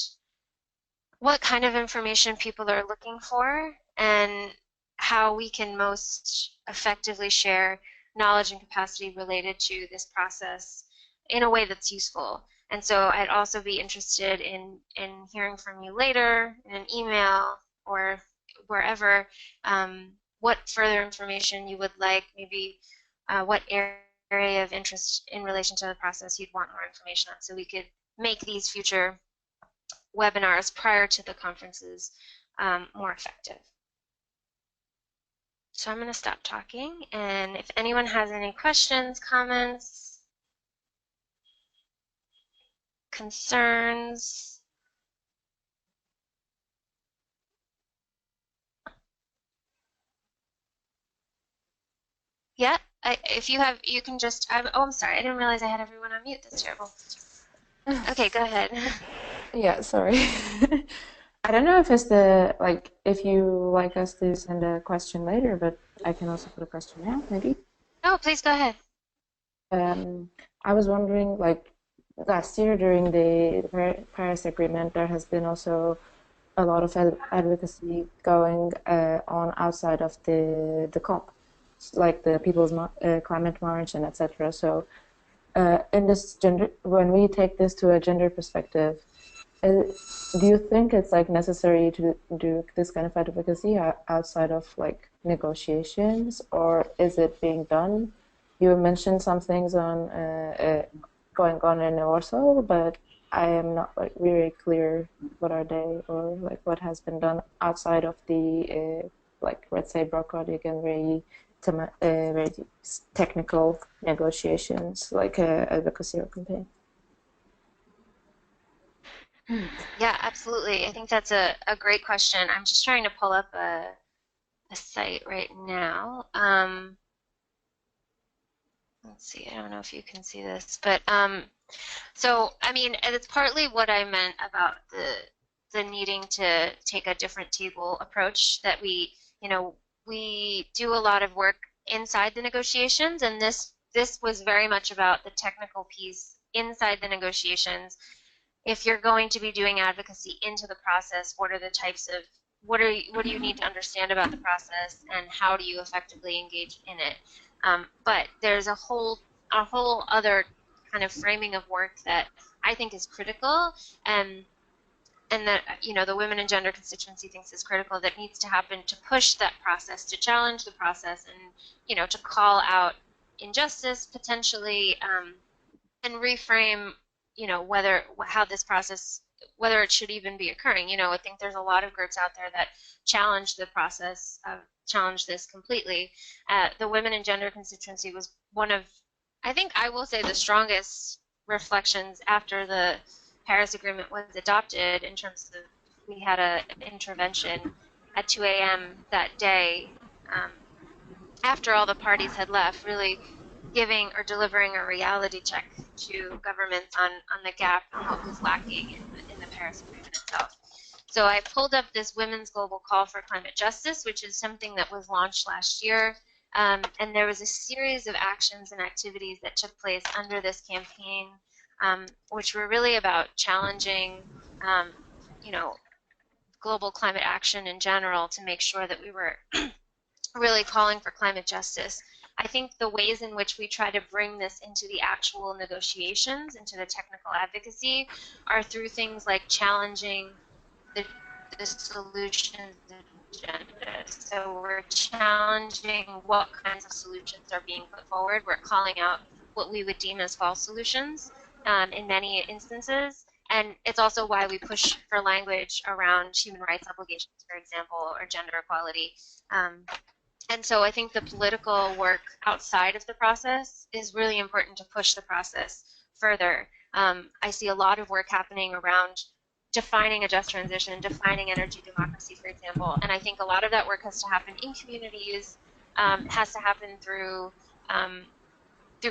what kind of information people are looking for and how we can most effectively share knowledge and capacity related to this process in a way that's useful. And so I'd also be interested in hearing from you later in an email or wherever, what further information you would like, maybe what area of interest in relation to the process you'd want more information on, so we could make these future webinars prior to the conferences more effective. So I'm going to stop talking, and if anyone has any questions, comments, concerns. Yeah, if you have, you can just, I'm sorry, I didn't realize I had everyone on mute. That's terrible. Okay, go ahead. Yeah, sorry. I don't know if if you like us to send a question later, but I can also put a question now, maybe. No, please go ahead. I was wondering, like last year during the Paris Agreement, there has been also a lot of advocacy going on outside of the COP, like the People's Climate March and etc. So in this when we take this to a gender perspective, do you think it's like necessary to do this kind of advocacy outside of like negotiations, or is it being done? You mentioned some things on going on in Warsaw, but I am not like very clear what are they, or like what has been done outside of the like, let's say, bureaucratic and very technical negotiations, like advocacy or campaign. Yeah, absolutely. I think that's a great question. I'm just trying to pull up a site right now. let's see, I don't know if you can see this, but so I mean, and it's partly what I meant about the needing to take a different table approach, that we do a lot of work inside the negotiations, and this was very much about the technical piece inside the negotiations. If you're going to be doing advocacy into the process, what are the types of what do you need to understand about the process, and how do you effectively engage in it? But there's a whole other kind of framing of work that I think is critical, and that the women and gender constituency thinks is critical, that needs to happen to push that process, to challenge the process, and to call out injustice potentially, and reframe whether how this process, whether it should even be occurring. I think there's a lot of groups out there that challenge the process, challenge this completely. The women and gender constituency was one of, I think I will say, the strongest reflections after the Paris Agreement was adopted, in terms of, we had an intervention at 2 a.m. that day, after all the parties had left, really giving or delivering a reality check to governments on the gap and what was lacking in the Paris Agreement itself. So I pulled up this Women's Global Call for Climate Justice, which is something that was launched last year. And there was a series of actions and activities that took place under this campaign, which were really about challenging, global climate action in general, to make sure that we were really calling for climate justice. I think the ways in which we try to bring this into the actual negotiations, into the technical advocacy, are through things like challenging the solutions agenda. So we're challenging what kinds of solutions are being put forward. We're calling out what we would deem as false solutions, in many instances. And it's also why we push for language around human rights obligations, for example, or gender equality. And so I think the political work outside of the process is really important to push the process further. I see a lot of work happening around defining a just transition, defining energy democracy, for example. And I think a lot of that work has to happen in communities, has to happen through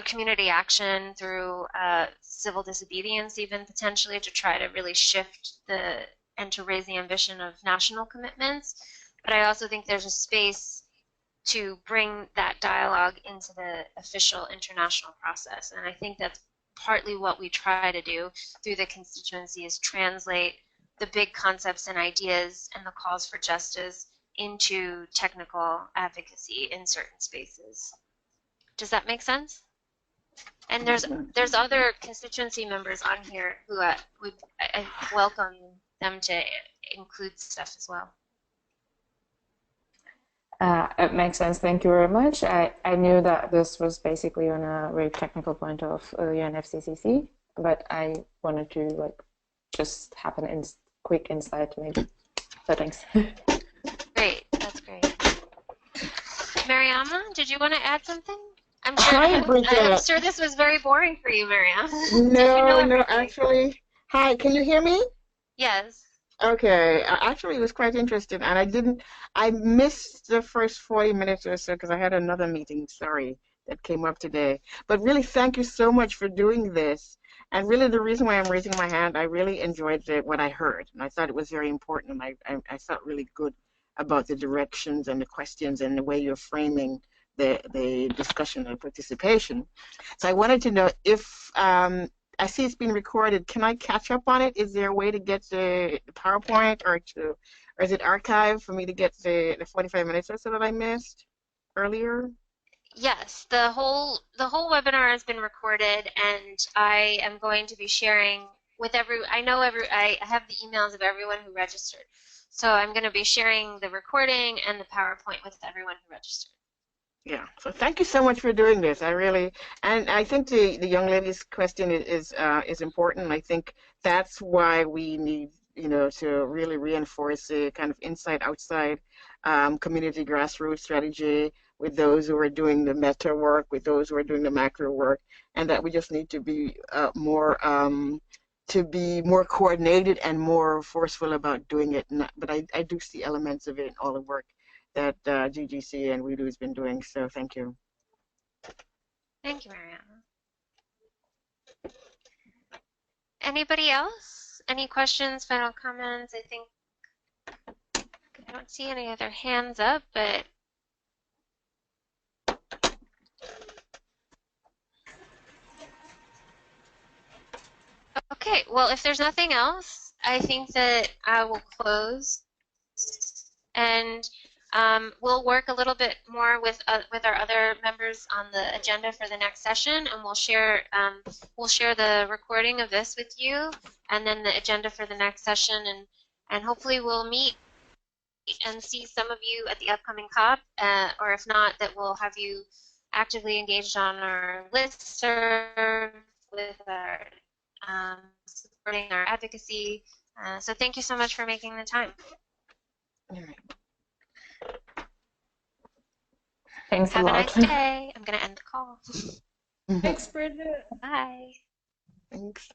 community action, through civil disobedience, even potentially, to try to really shift and to raise the ambition of national commitments. But I also think there's a space to bring that dialogue into the official international process. And I think that's partly what we try to do through the constituency, is translate the big concepts and ideas and the calls for justice into technical advocacy in certain spaces. Does that make sense? And there's other constituency members on here who I welcome them to include stuff as well. It makes sense. Thank you very much. I knew that this was basically on a very technical point of UNFCCC, but I wanted to just have a quick insight maybe. So thanks. Great, that's great. Mariama, did you want to add something? I'm sure this was very boring for you, Mariama. No, actually. Hi, can you hear me? Yes. Okay, actually it was quite interesting, and I missed the first 40 minutes or so because I had another meeting, sorry, that came up today. But really, thank you so much for doing this. And really, the reason why I'm raising my hand, I really enjoyed what I heard, and I thought it was very important, and I felt really good about the directions and the questions and the way you're framing the discussion and participation. So I wanted to know if I see it's been recorded. Can I catch up on it? Is there a way to get the PowerPoint, or is it archived for me to get the 45 minutes or so that I missed earlier? Yes, the whole webinar has been recorded, and I am going to be sharing with I have the emails of everyone who registered. So I'm going to be sharing the recording and the PowerPoint with everyone who registered. Yeah, so thank you so much for doing this. And I think the young lady's question is important. I think that's why we need, to really reinforce a kind of inside-outside community grassroots strategy with those who are doing the meta work, with those who are doing the macro work, and that we just need to be more coordinated and more forceful about doing it. But I do see elements of it in all the work that GGC and WeDo has been doing, so thank you. Thank you, Mariana. Anybody else? Any questions, final comments? I think I don't see any other hands up, but okay. Well, if there's nothing else, I think that I will close, and we'll work a little bit more with our other members on the agenda for the next session, and we'll share the recording of this with you, and then the agenda for the next session, and hopefully we'll meet and see some of you at the upcoming COP, or if not, that we'll have you actively engaged on our listserv with our supporting our advocacy. So thank you so much for making the time. All right. Thanks a Have a lot. nice day. I'm going to end the call. Thanks, Bridget. Bye. Thanks.